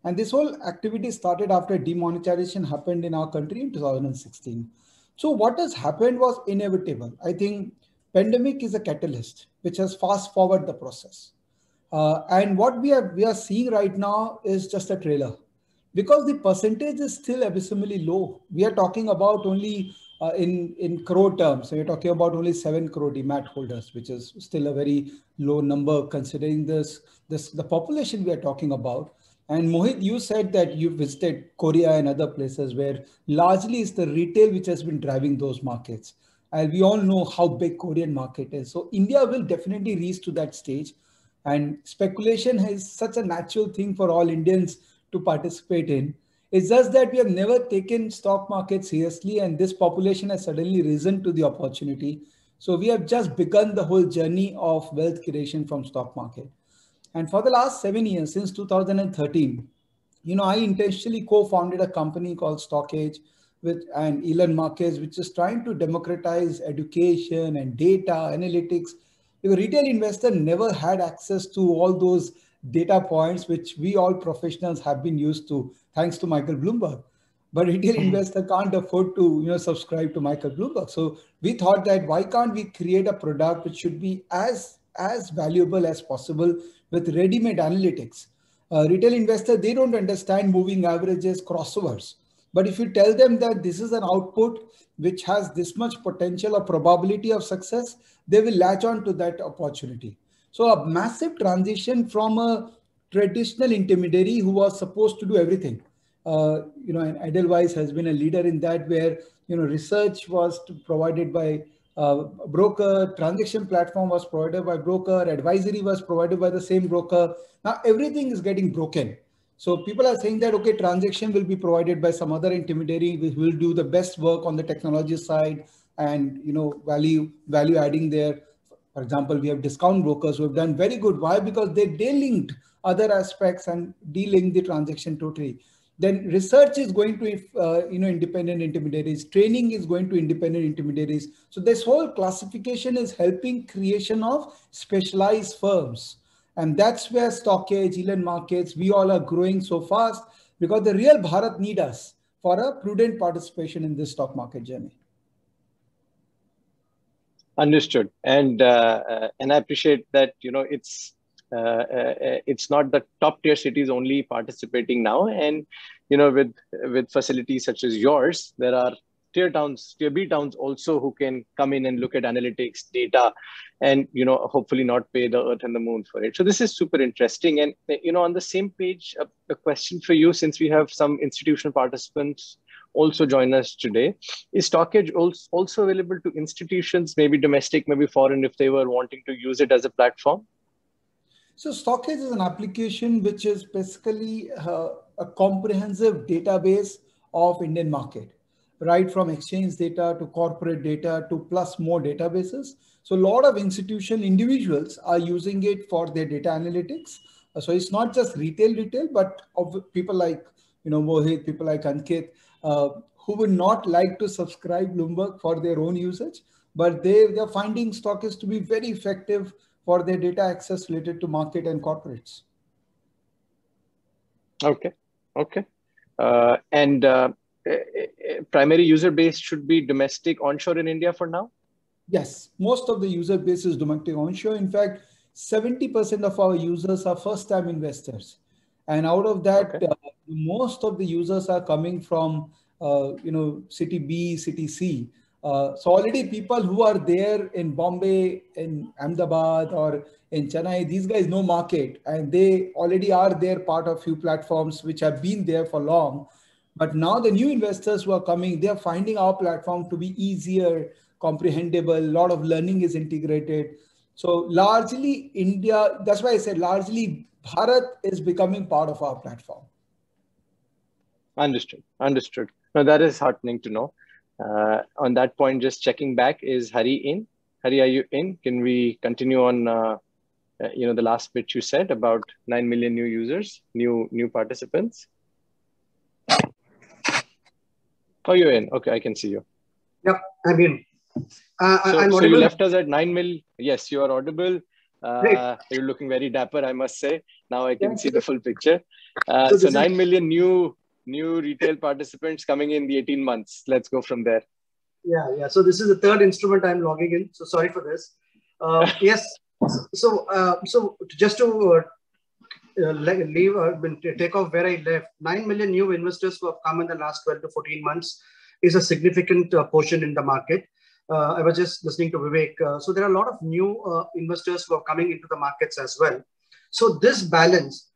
And this whole activity started after demonetization happened in our country in 2016. So what has happened was inevitable. I think pandemic is a catalyst which has fast forward the process. And what we are seeing right now is just a trailer, because the percentage is still abysmally low. We are talking about only in crore terms. So you're talking about only 7 crore demat holders, which is still a very low number considering the population we are talking about. And Mohit, you said that you visited Korea and other places where largely it's the retail which has been driving those markets. And we all know how big Korean market is. So India will definitely reach to that stage. And speculation is such a natural thing for all Indians to participate in. It's just that we have never taken stock market seriously, and this population has suddenly risen to the opportunity. So we have just begun the whole journey of wealth creation from stock market. And for the last 7 years, since 2013, I intentionally co-founded a company called Stockage and Elon Markets, which is trying to democratize education and data analytics. The retail investor never had access to all those data points, which we all professionals have been used to, thanks to Michael Bloomberg. But retail investor can't afford to subscribe to Michael Bloomberg. So we thought that why can't we create a product which should be as valuable as possible with ready-made analytics. Retail investor, they don't understand moving averages, crossovers. But if you tell them that this is an output which has this much potential or probability of success, they will latch on to that opportunity. So a massive transition from a traditional intermediary who was supposed to do everything. And Edelweiss has been a leader in that, where research was provided by broker, transaction platform was provided by broker, advisory was provided by the same broker. Now everything is getting broken. So people are saying that, okay, transaction will be provided by some other intermediary which will do the best work on the technology side and value adding there. For example, we have discount brokers who have done very good. Why? Because they linked other aspects and de-linked the transaction totally. Then research is going to independent intermediaries. Training is going to independent intermediaries. So this whole classification is helping creation of specialized firms. And that's where Stockage, Elon Markets, we all are growing so fast, because the real Bharat need us for a prudent participation in this stock market journey. Understood. And I appreciate that, it's not the top tier cities only participating now. And, with facilities such as yours, there are tier B towns also who can come in and look at analytics, data, and, hopefully not pay the earth and the moon for it. So this is super interesting. And, on the same page, a question for you, since we have some institutional participants also join us today. Is Stockage also available to institutions, maybe domestic, maybe foreign, if they were wanting to use it as a platform? So Stockage is an application which is basically a comprehensive database of Indian market, right from exchange data to corporate data to plus more databases. So a lot of institutional individuals are using it for their data analytics. So it's not just retail, but of people like Mohit, people like Ankit, who would not like to subscribe Bloomberg for their own usage, but they're finding Stockage to be very effective for their data access related to market and corporates. Okay. And primary user base should be domestic onshore in India for now? Yes, most of the user base is domestic onshore. In fact, 70% of our users are first-time investors. And out of that, most of the users are coming from, city B, city C. So already people who are there in Bombay, in Ahmedabad, or in Chennai, these guys know market, and they already are there part of few platforms which have been there for long. But now the new investors who are coming, they are finding our platform to be easier, comprehensible, a lot of learning is integrated. So largely India, that's why I said largely Bharat is becoming part of our platform. Understood. Now that is heartening to know. On that point, just checking back, is Hari in? Hari, are you in? Can we continue on, the last bit you said about 9 million new users, new participants? Oh, you're in. Okay, I can see you. Yep, I'm in. So you left us at 9 mil. Yes, you are audible. You're looking very dapper, I must say. Now I can see the full picture. So 9 million new retail participants coming in the 18 months. Let's go from there. Yeah. So this is the third instrument I'm logging in. So sorry for this. Yes. So just to take off where I left, 9 million new investors who have come in the last 12 to 14 months is a significant portion in the market. I was just listening to Vivek. So there are a lot of new investors who are coming into the markets as well. So this balance,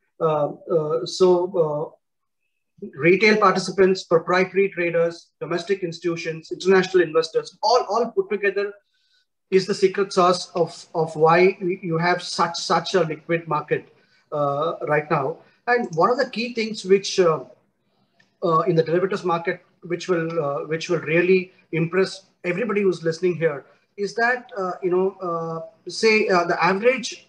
retail participants, proprietary traders, domestic institutions, international investors, all put together is the secret sauce of why you have such a liquid market right now. And one of the key things which in the derivatives market, which will really impress everybody who's listening here, is that the average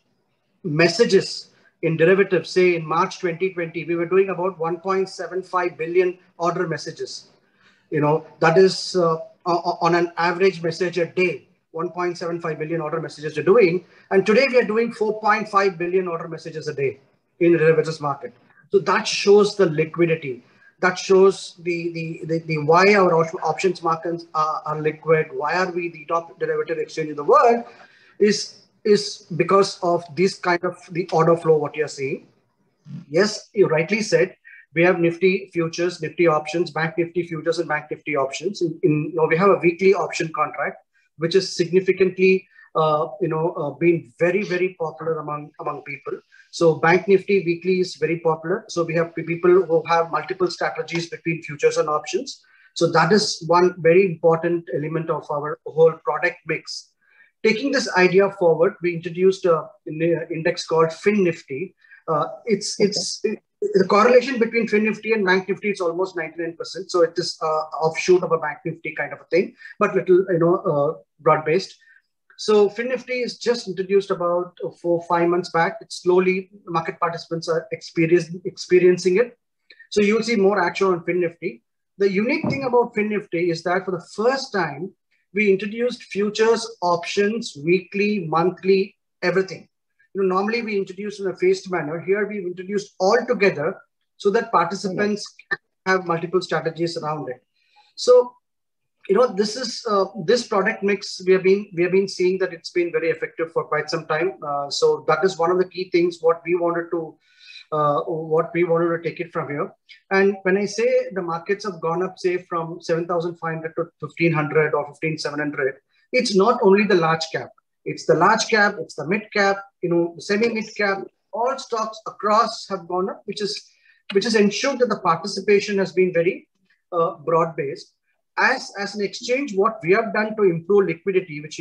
messages in derivatives, say in March 2020, we were doing about 1.75 billion order messages. That is on an average message a day, 1.75 billion order messages you're doing. And today we are doing 4.5 billion order messages a day in the derivatives market. So that shows the liquidity. That shows the why our options markets are liquid. Why are we the top derivative exchange in the world? Is because of this kind of the order flow what you're seeing. Yes, you rightly said, we have Nifty futures, Nifty options, Bank Nifty futures and Bank Nifty options. We have a weekly option contract, which is significantly been very, very popular among people. So Bank Nifty weekly is very popular. So we have people who have multiple strategies between futures and options. So that is one very important element of our whole product mix. Taking this idea forward, we introduced an index called FinNifty. The correlation between FinNifty and Bank Nifty is almost 99%. So it is offshoot of a Bank Nifty kind of a thing, but little broad-based. So FinNifty is just introduced about 4 or 5 months back. It's slowly, market participants are experiencing it. So you'll see more action on FinNifty. The unique thing about FinNifty is that for the first time, we introduced futures, options, weekly, monthly, everything. Normally we introduce in a phased manner. Here we've introduced all together so that participants can have multiple strategies around it. So, this is this product mix. We have been seeing that it's been very effective for quite some time. So that is one of the key things what we wanted to take it from here. And when I say the markets have gone up, say from 7,500 to 1,500 or 15,700, it's not only the large cap. It's the large cap, it's the mid cap, the semi-mid cap. All stocks across have gone up, which is ensured that the participation has been very broad-based. As an exchange, what we have done to improve liquidity, which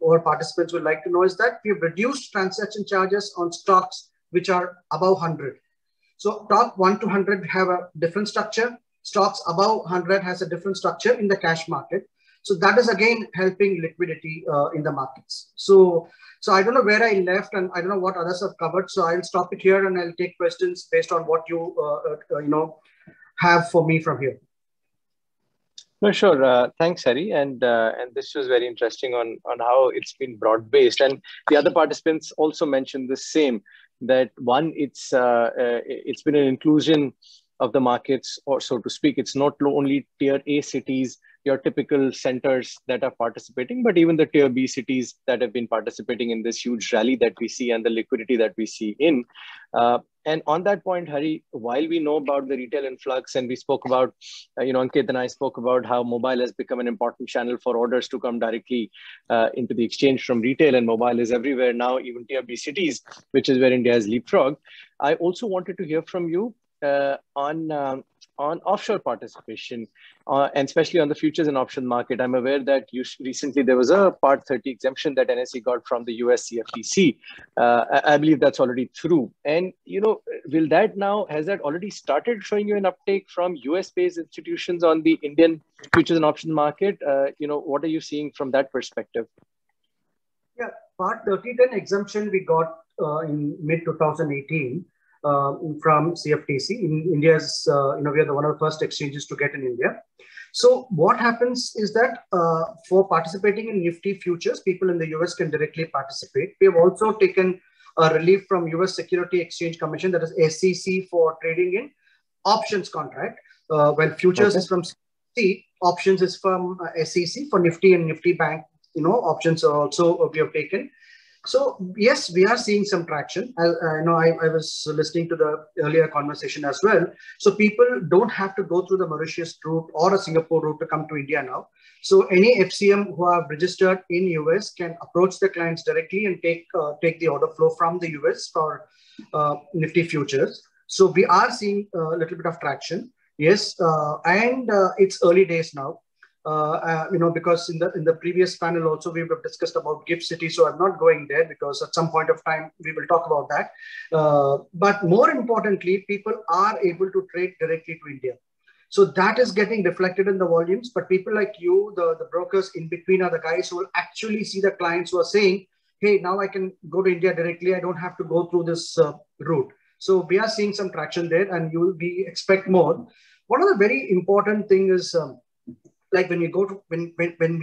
our participants would like to know, is that we have reduced transaction charges on stocks which are above 100. So top 1 to 100 have a different structure. Stocks above 100 has a different structure in the cash market. So that is again helping liquidity in the markets. So I don't know where I left and I don't know what others have covered. So I'll stop it here and I'll take questions based on what you have for me from here. No, sure. Thanks, Hari. And this was very interesting on how it's been broad-based. And the other participants also mentioned the same, that one, it's been an inclusion of the markets, or so to speak. It's not only tier A cities, your typical centers that are participating, but even the tier B cities that have been participating in this huge rally that we see and the liquidity that we see in. And on that point, Hari, while we know about the retail influx and we spoke about, Ankit and I spoke about how mobile has become an important channel for orders to come directly into the exchange from retail, and mobile is everywhere now, even tier B cities, which is where India has leapfrogged. I also wanted to hear from you on on offshore participation, and especially on the futures and option market. I'm aware that recently there was a Part 30 exemption that NSE got from the US CFTC. I believe that's already through. And, will that now, has that already started showing you an uptake from US-based institutions on the Indian futures and option market? What are you seeing from that perspective? Yeah, Part 3010 exemption we got in mid-2018 from CFTC. In India's, we are one of the first exchanges to get in India. So what happens is that for participating in Nifty futures, people in the US can directly participate. We have also taken a relief from US Security Exchange Commission, that is SEC, for trading in options contract. While futures is from CFTC, options is from SEC for Nifty and Nifty Bank. Options are also we have taken. So yes, we are seeing some traction. I was listening to the earlier conversation as well. So people don't have to go through the Mauritius route or a Singapore route to come to India now. So any FCM who are registered in US can approach the clients directly and take the order flow from the US for Nifty futures. So we are seeing a little bit of traction. Yes, and it's early days now. Because in the previous panel also we have discussed about GIFT City, so I'm not going there because at some point of time we will talk about that. But more importantly, people are able to trade directly to India. So that is getting reflected in the volumes, but people like you, the brokers in between are the guys who will actually see the clients who are saying, hey, now I can go to India directly. I don't have to go through this route. So we are seeing some traction there, and we expect more. One of the very important thing is, like when we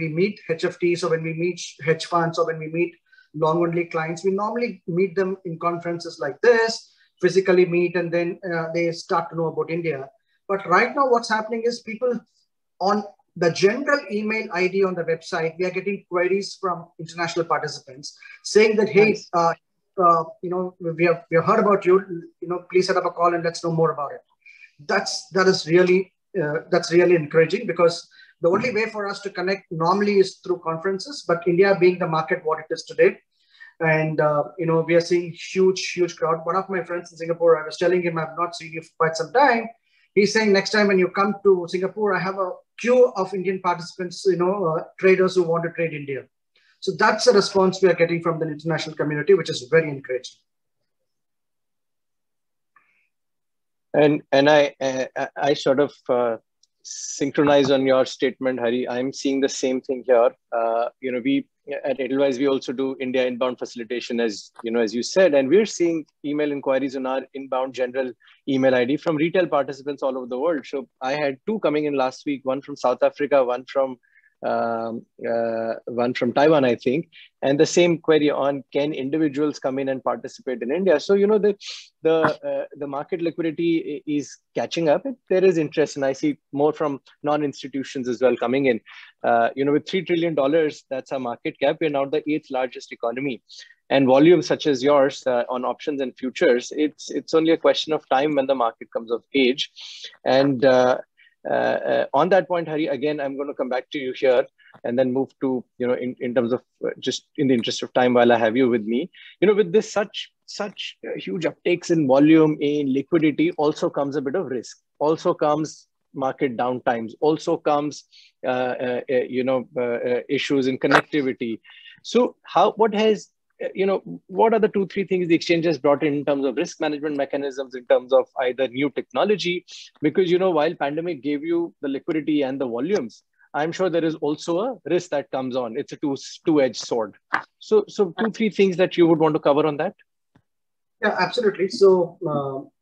meet HFTs or when we meet hedge funds or when we meet long only clients, we normally meet them in conferences like this, physically meet, and then they start to know about India. But right now what's happening is people on the general email ID on the website, we are getting queries from international participants saying that, hey, we have heard about you, please set up a call and let's know more about it. That's really encouraging, because the only way for us to connect normally is through conferences, but India being the market what it is today, and we are seeing huge crowd. One of my friends in Singapore, I was telling him I've not seen you for quite some time. He's saying next time when you come to Singapore, I have a queue of Indian participants, traders who want to trade India. So that's a response we are getting from the international community, which is very encouraging. And I sort of synchronize on your statement, Hari. I'm seeing the same thing here. We at Edelweiss, we also do India inbound facilitation, as you said, and we're seeing email inquiries on our inbound general email ID from retail participants all over the world. So I had 2 coming in last week, one from South Africa, one from Taiwan, I think, and the same query on can individuals come in and participate in India. So the market liquidity is catching up. There is interest, and I see more from non-institutions as well coming in. With $3 trillion, that's our market cap. We're now the 8th largest economy, and volumes such as yours on options and futures, it's only a question of time when the market comes of age. And on that point, Hari, again, I'm going to come back to you here and then move to, in terms of just in the interest of time while I have you with me, with this such huge uptakes in volume, in liquidity, also comes a bit of risk, also comes market downtimes, also comes, issues in connectivity. So what are the 2-3 things the exchange has brought in terms of risk management mechanisms, in terms of either new technology? Because, while pandemic gave you the liquidity and the volumes, I'm sure there is also a risk that comes on. It's a two-edged sword. So 2-3 things that you would want to cover on that? Yeah, absolutely. So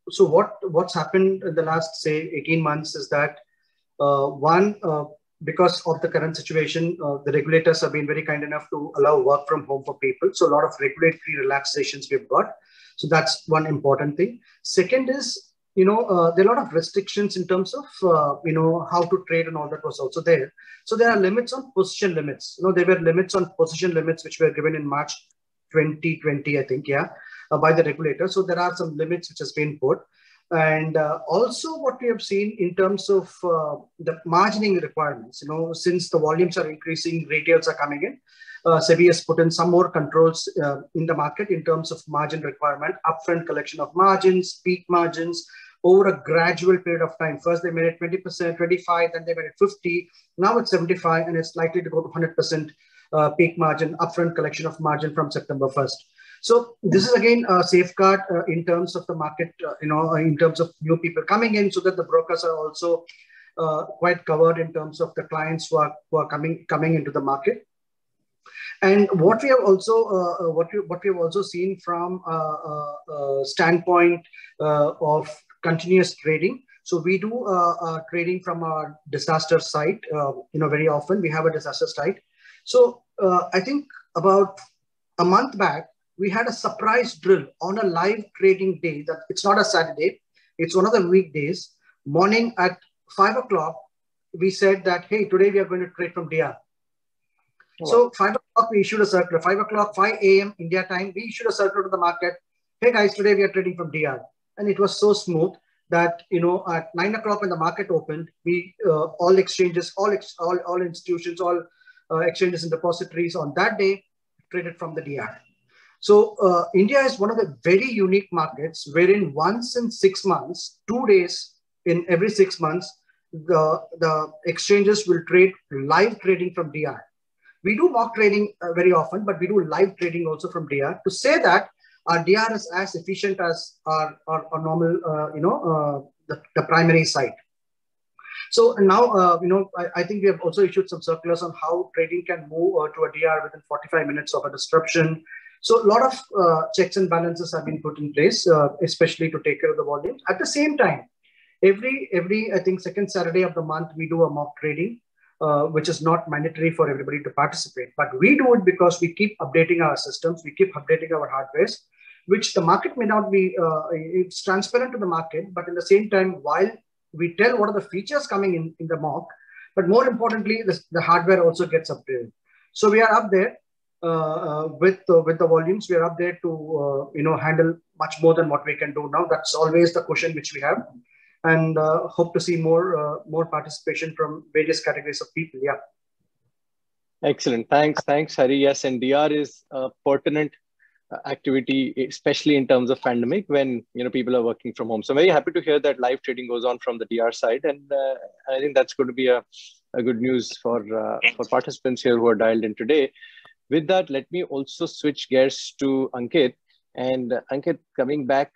what's happened in the last, say, 18 months is that, because of the current situation, the regulators have been very kind enough to allow work from home for people. So a lot of regulatory relaxations we've got. So that's one important thing. Second is, there are a lot of restrictions in terms of, how to trade and all that was also there. So there are limits on position limits. There were limits on position limits, which were given in March 2020, I think, by the regulator. So there are some limits which has been put. And also what we have seen in terms of the margining requirements, since the volumes are increasing, retails are coming in, SEBI has put in some more controls in the market in terms of margin requirement, upfront collection of margins, peak margins, over a gradual period of time. First, they made it 20%, 25, then they made it 50. Now it's 75, and it's likely to go to 100% peak margin, upfront collection of margin from September 1st. So this is again a safeguard in terms of the market, in terms of new people coming in, so that the brokers are also quite covered in terms of the clients who are coming into the market. And what we have also seen from a standpoint of continuous trading. So we do trading from our disaster site. Very often we have a disaster site. So I think about a month back, we had a surprise drill on a live trading day. That it's not a Saturday, it's one of the weekdays. Morning at 5 o'clock, we said that, hey, today we are going to trade from DR. Wow. So 5 o'clock, we issued a circular. 5 o'clock, 5 a.m. India time, we issued a circular to the market. Hey guys, today we are trading from DR. And it was so smooth that, at 9 o'clock when the market opened, we all exchanges, all institutions, all exchanges and depositories on that day traded from the DR. So India is one of the very unique markets wherein once in 6 months, 2 days in every 6 months, the exchanges will trade live trading from DR. We do mock trading very often, but we do live trading also from DR to say that our DR is as efficient as our normal, the primary site. So now, I think we have also issued some circulars on how trading can move to a DR within 45 minutes of a disruption. So a lot of checks and balances have been put in place, especially to take care of the volumes. At the same time, every I think second Saturday of the month, we do a mock trading, which is not mandatory for everybody to participate. But we do it because we keep updating our systems, we keep updating our hardwares, which the market may not be, it's transparent to the market, but at the same time, while we tell what are the features coming in the mock, but more importantly, the hardware also gets updated. So we are up there with the volumes. We are up there to handle much more than what we can do now. That's always the question which we have, and hope to see more participation from various categories of people. Yeah. Excellent. Thanks, Hari. Yes, and DR is a pertinent activity, especially in terms of pandemic when people are working from home. So I'm very happy to hear that live trading goes on from the DR side, and I think that's going to be a good news for participants here who are dialed in today. With that, let me also switch gears to Ankit. And Ankit, coming back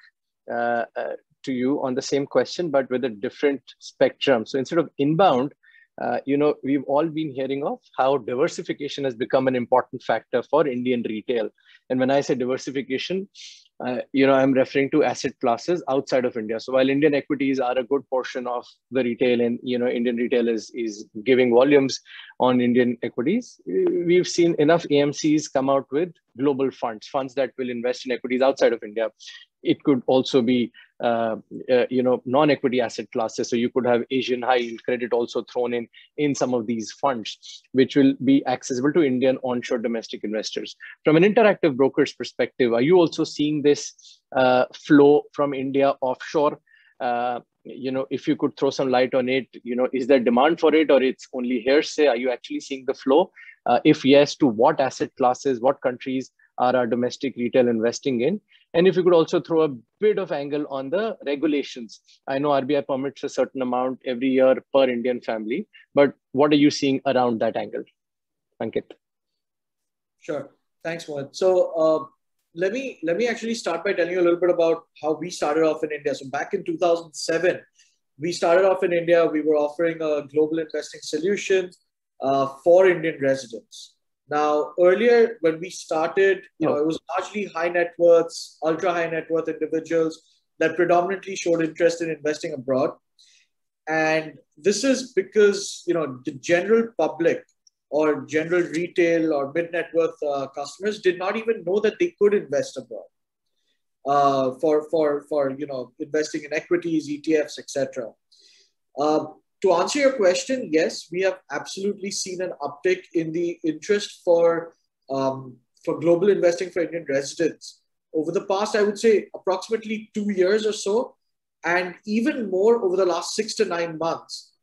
to you on the same question, but with a different spectrum. So instead of inbound, we've all been hearing of how diversification has become an important factor for Indian retail. And when I say diversification, I'm referring to asset classes outside of India. So while Indian equities are a good portion of the retail, and Indian retail is giving volumes on Indian equities, we've seen enough AMCs come out with global funds that will invest in equities outside of India. It could also be non-equity asset classes. So you could have Asian high yield credit also thrown in some of these funds, which will be accessible to Indian onshore domestic investors. From an Interactive Brokers perspective, are you also seeing this flow from India offshore? If you could throw some light on it, is there demand for it, or it's only hearsay? Are you actually seeing the flow? If yes, to what asset classes, what countries are our domestic retail investing in? And if you could also throw a bit of angle on the regulations. I know RBI permits a certain amount every year per Indian family, but what are you seeing around that angle? Ankit. Sure. Thanks, Mohit. So let me actually start by telling you a little bit about how we started off in India. So back in 2007, we started off in India. We were offering a global investing solution for Indian residents. Now, earlier when we started, it was largely high net worths, ultra high net worth individuals that predominantly showed interest in investing abroad. And this is because, the general public or general retail or mid net worth customers did not even know that they could invest abroad for investing in equities, ETFs, etc. To answer your question, yes, we have absolutely seen an uptick in the interest for global investing for Indian residents over the past, I would say, approximately 2 years or so, and even more over the last 6 to 9 months,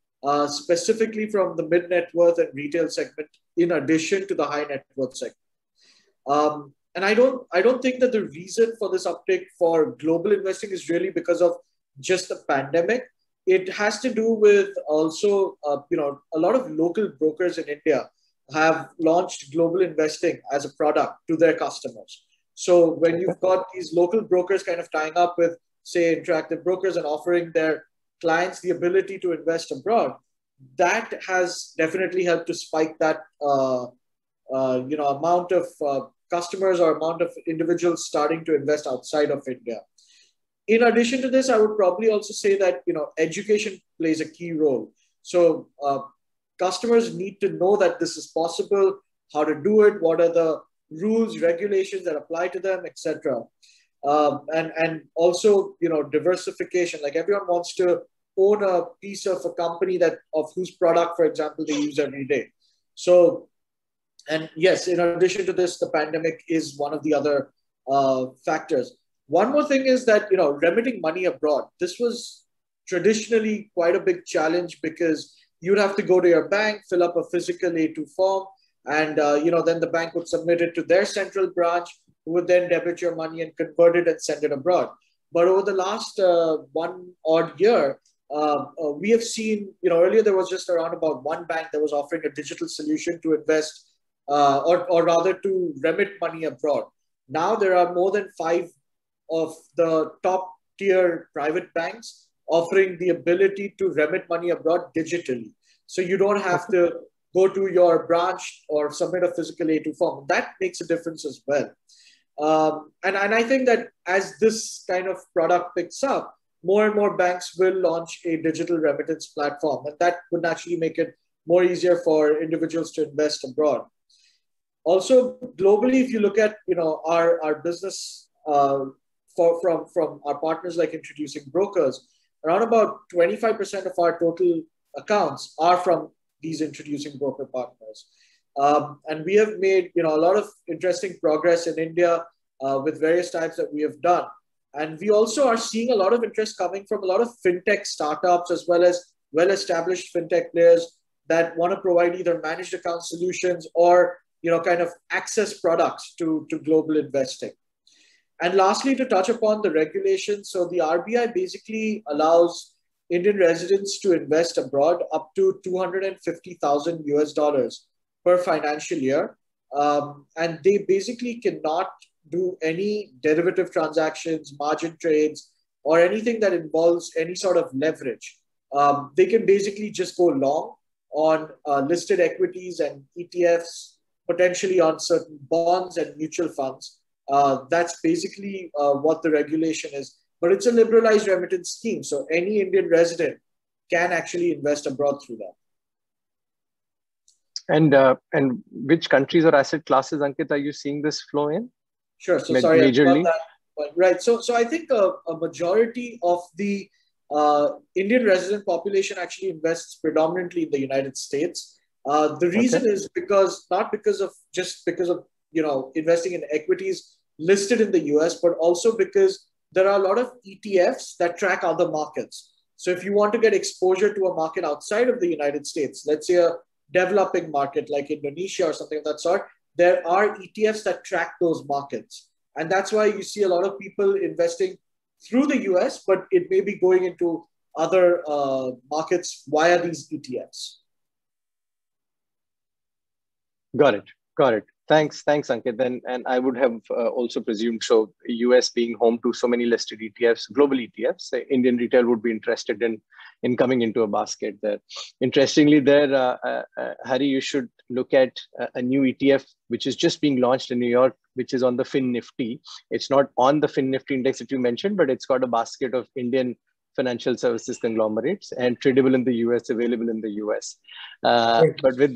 specifically from the mid net worth and retail segment, in addition to the high net worth segment. And I don't think that the reason for this uptick for global investing is really because of just the pandemic. It has to do with also, a lot of local brokers in India have launched global investing as a product to their customers. So when you've got these local brokers kind of tying up with, say, Interactive Brokers and offering their clients the ability to invest abroad, that has definitely helped to spike that amount of customers or amount of individuals starting to invest outside of India. In addition to this, I would probably also say that education plays a key role. So customers need to know that this is possible, how to do it, what are the rules, regulations that apply to them, etc. And also diversification. Like everyone wants to own a piece of a company of whose product, for example, they use every day. So, and yes, in addition to this, the pandemic is one of the other factors. One more thing is that, remitting money abroad. This was traditionally quite a big challenge because you'd have to go to your bank, fill up a physical A2 form, and, then the bank would submit it to their central branch, who would then debit your money and convert it and send it abroad. But over the last 1 odd year, we have seen, earlier there was just around about one bank that was offering a digital solution to invest, or rather to remit money abroad. Now there are more than 5 of the top tier private banks offering the ability to remit money abroad digitally. So you don't have to go to your branch or submit a physical A2 form. That makes a difference as well. And I think that as this kind of product picks up, more and more banks will launch a digital remittance platform. And that would naturally make it more easier for individuals to invest abroad. Also, globally, if you look at our business from our partners like Introducing Brokers, around about 25% of our total accounts are from these Introducing Broker partners. And we have made a lot of interesting progress in India with various types that we have done. And we also are seeing a lot of interest coming from a lot of fintech startups as well as well-established fintech players that want to provide either managed account solutions or kind of access products to global investing. And lastly, to touch upon the regulations, so the RBI basically allows Indian residents to invest abroad up to $250,000 per financial year. And they basically cannot do any derivative transactions, margin trades, or anything that involves any sort of leverage. They can basically just go long on listed equities and ETFs, potentially on certain bonds and mutual funds. That's basically what the regulation is. But it's a liberalized remittance scheme. So any Indian resident can actually invest abroad through that. And which countries or asset classes, Ankit, are you seeing this flow in? Sure. So sorry about that. Right. So I think a majority of the Indian resident population actually invests predominantly in the United States. The reason is not because of investing in equities listed in the US, but also because there are a lot of ETFs that track other markets. So if you want to get exposure to a market outside of the United States, let's say a developing market like Indonesia or something of that sort, there are ETFs that track those markets. And that's why you see a lot of people investing through the US, but it may be going into other markets via these ETFs. Got it. Thanks, Ankit. And I would have also presumed, so US being home to so many listed ETFs, global ETFs, Indian retail would be interested in coming into a basket there. Interestingly there, Hari, you should look at a new ETF, which is just being launched in New York, which is on the Nifty. It's not on the Nifty index that you mentioned, but it's got a basket of Indian financial services conglomerates and tradable in the US, available in the US. But with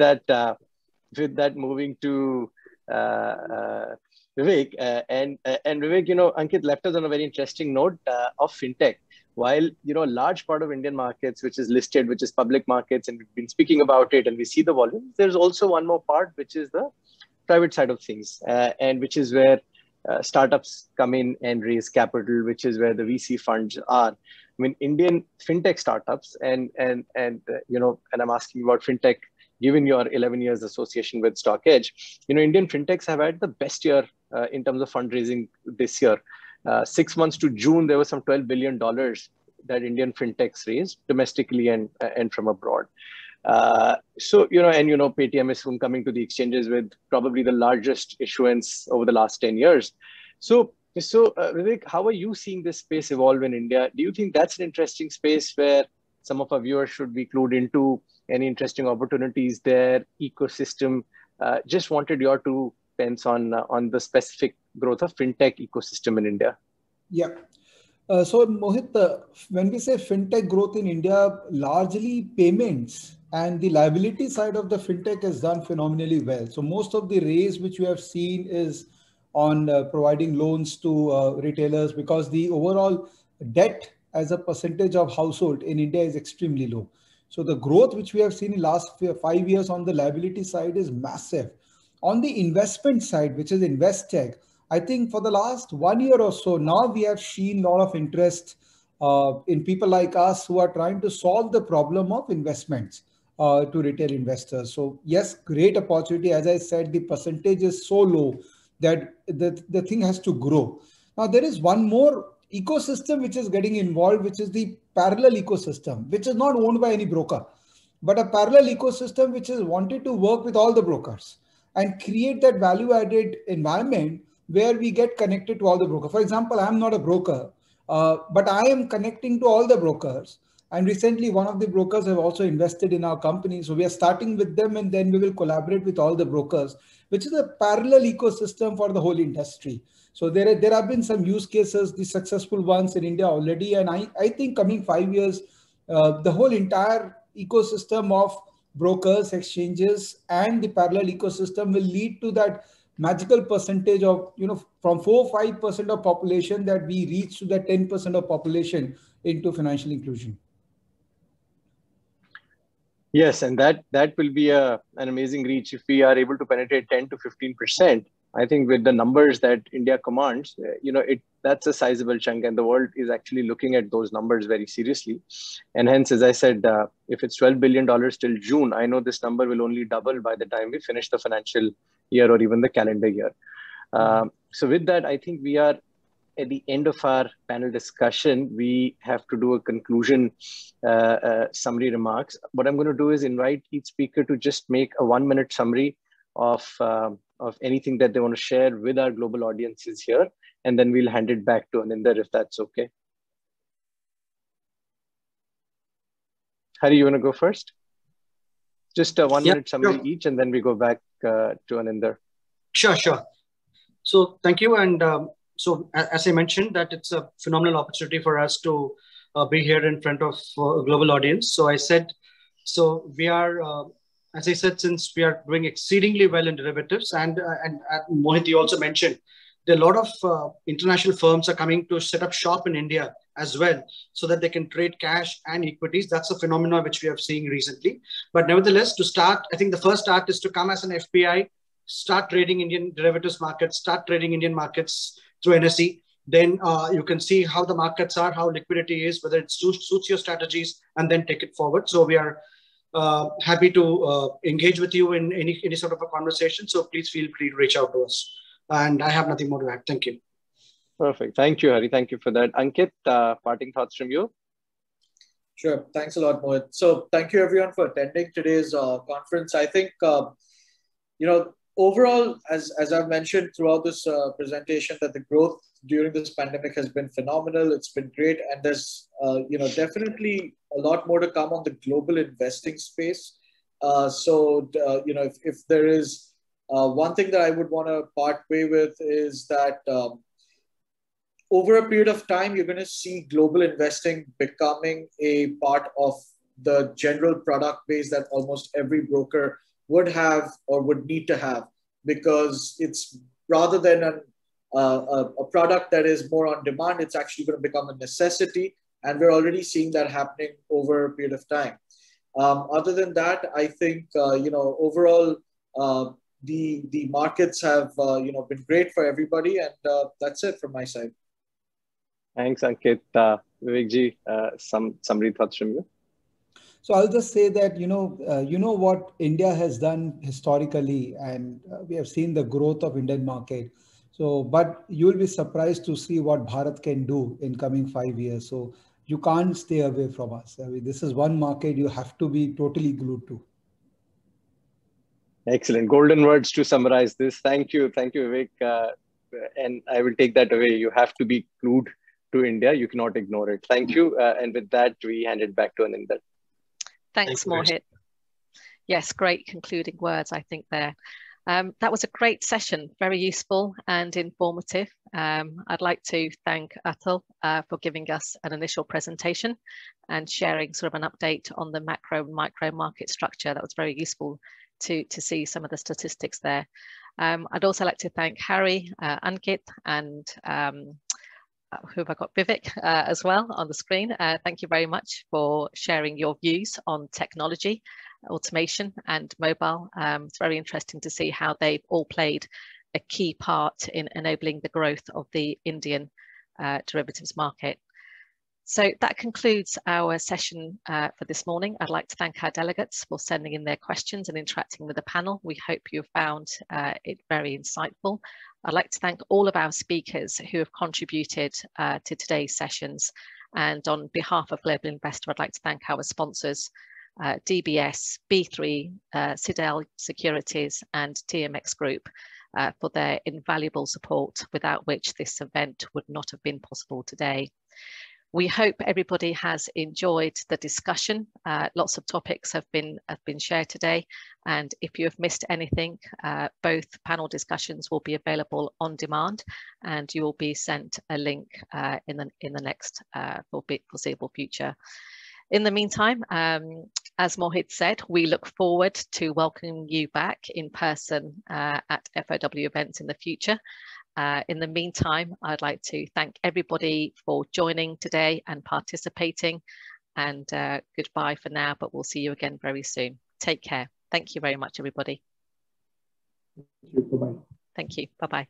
that, moving to Vivek, and Vivek, Ankit left us on a very interesting note of fintech. While a large part of Indian markets, which is listed, which is public markets, and we've been speaking about it, and we see the volume. There's also one more part, which is the private side of things, and which is where startups come in and raise capital, which is where the VC funds are. I mean, Indian fintech startups, and I'm asking about fintech. Given your 11 years association with StockEdge, Indian fintechs have had the best year in terms of fundraising this year. 6 months to June, there was some $12 billion that Indian fintechs raised domestically and from abroad. So, Paytm is soon coming to the exchanges with probably the largest issuance over the last 10 years. So Vivek, how are you seeing this space evolve in India? Do you think that's an interesting space where some of our viewers should be clued into any interesting opportunities there, ecosystem? Just wanted your 2 pence on the specific growth of fintech ecosystem in India. Yeah. So Mohit, when we say fintech growth in India, largely payments and the liability side of the fintech has done phenomenally well. So most of the raise which we have seen is on providing loans to retailers, because the overall debt as a percentage of household in India is extremely low. So the growth which we have seen in last 5 years on the liability side is massive. On the investment side, which is InvestTech, I think for the last 1 year or so, now we have seen a lot of interest in people like us who are trying to solve the problem of investments to retail investors. So yes, great opportunity. As I said, the percentage is so low that the thing has to grow. Now, there is one more ecosystem which is getting involved, which is the parallel ecosystem, which is not owned by any broker, but a parallel ecosystem which is wanted to work with all the brokers and create that value-added environment where we get connected to all the brokers. For example, I'm not a broker, but I am connecting to all the brokers. And recently, one of the brokers have also invested in our company. So we are starting with them, and then we will collaborate with all the brokers, which is a parallel ecosystem for the whole industry. So there have been some use cases, the successful ones in India already. And I think coming 5 years, the whole entire ecosystem of brokers, exchanges, and the parallel ecosystem will lead to that magical percentage of, from 4-5% of population that we reach to the 10% of population into financial inclusion. Yes, and that will be an amazing reach if we are able to penetrate 10 to 15%. I think with the numbers that India commands, that's a sizable chunk, and the world is actually looking at those numbers very seriously. And hence, as I said, if it's $12 billion till June, I know this number will only double by the time we finish the financial year or even the calendar year. So with that, I think we are at the end of our panel discussion. We have to do a conclusion summary remarks. What I'm going to do is invite each speaker to just make a 1-minute summary of anything that they want to share with our global audiences here. And then we'll hand it back to Aninder, if that's okay. Hari, you want to go first? Just a 1-minute summary each, and then we go back to Aninder. Sure. So thank you. And so as I mentioned, that it's a phenomenal opportunity for us to be here in front of a global audience. So we are, as I said, since we are doing exceedingly well in derivatives, and Mohit, you also mentioned, there are a lot of international firms are coming to set up shop in India as well, so that they can trade cash and equities. That's a phenomenon which we have seen recently. But nevertheless, to start, I think the first start is to come as an FPI, start trading Indian derivatives markets, start trading Indian markets through NSE. Then you can see how the markets are, how liquidity is, whether it suits your strategies, and then take it forward. So we are happy to engage with you in any sort of a conversation. So please feel free to reach out to us. And I have nothing more to add. Thank you. Perfect. Thank you, Hari. Thank you for that. Ankit, parting thoughts from you? Sure. Thanks a lot, Mohit. So thank you everyone for attending today's conference. I think, overall, as I've mentioned throughout this presentation, that the growth during this pandemic has been phenomenal. It's been great. And there's, definitely a lot more to come on the global investing space. If there is one thing that I would want to part way with is that over a period of time, you're going to see global investing becoming a part of the general product base that almost every broker would have or would need to have, because it's rather than a product that is more on demand, it's actually going to become a necessity. And we're already seeing that happening over a period of time. Other than that, I think, overall, the markets have, been great for everybody. And that's it from my side. Thanks, Ankit. Vivekji, some summary thoughts from you? So I'll just say that, what India has done historically, and we have seen the growth of Indian market. So, but you'll be surprised to see what Bharat can do in coming 5 years. So you can't stay away from us. I mean, this is one market you have to be totally glued to. Excellent. Golden words to summarize this. Thank you, Vivek. And I will take that away. You have to be glued to India. You cannot ignore it. Thank you. And with that, we hand it back to Anindal. Thanks, Mohit. Yes, great concluding words, I think, there. That was a great session, very useful and informative. I'd like to thank Atul for giving us an initial presentation and sharing sort of an update on the macro and micro market structure. That was very useful to see some of the statistics there. I'd also like to thank Harry, Ankit, and who have I got? Vivek as well on the screen. Thank you very much for sharing your views on technology, automation and mobile. It's very interesting to see how they've all played a key part in enabling the growth of the Indian derivatives market. So that concludes our session for this morning. I'd like to thank our delegates for sending in their questions and interacting with the panel. We hope you found it very insightful. I'd like to thank all of our speakers who have contributed to today's sessions. And on behalf of Global Investor, I'd like to thank our sponsors, DBS, B3, Sidel Securities and TMX Group for their invaluable support, without which this event would not have been possible today. We hope everybody has enjoyed the discussion. Lots of topics have been shared today, and if you have missed anything, both panel discussions will be available on demand, and you will be sent a link in the next foreseeable future. In the meantime, as Mohit said, we look forward to welcoming you back in person at FOW events in the future. In the meantime, I'd like to thank everybody for joining today and participating, and goodbye for now, but we'll see you again very soon. Take care. Thank you very much, everybody. Thank you. Bye-bye. Thank you. Bye-bye.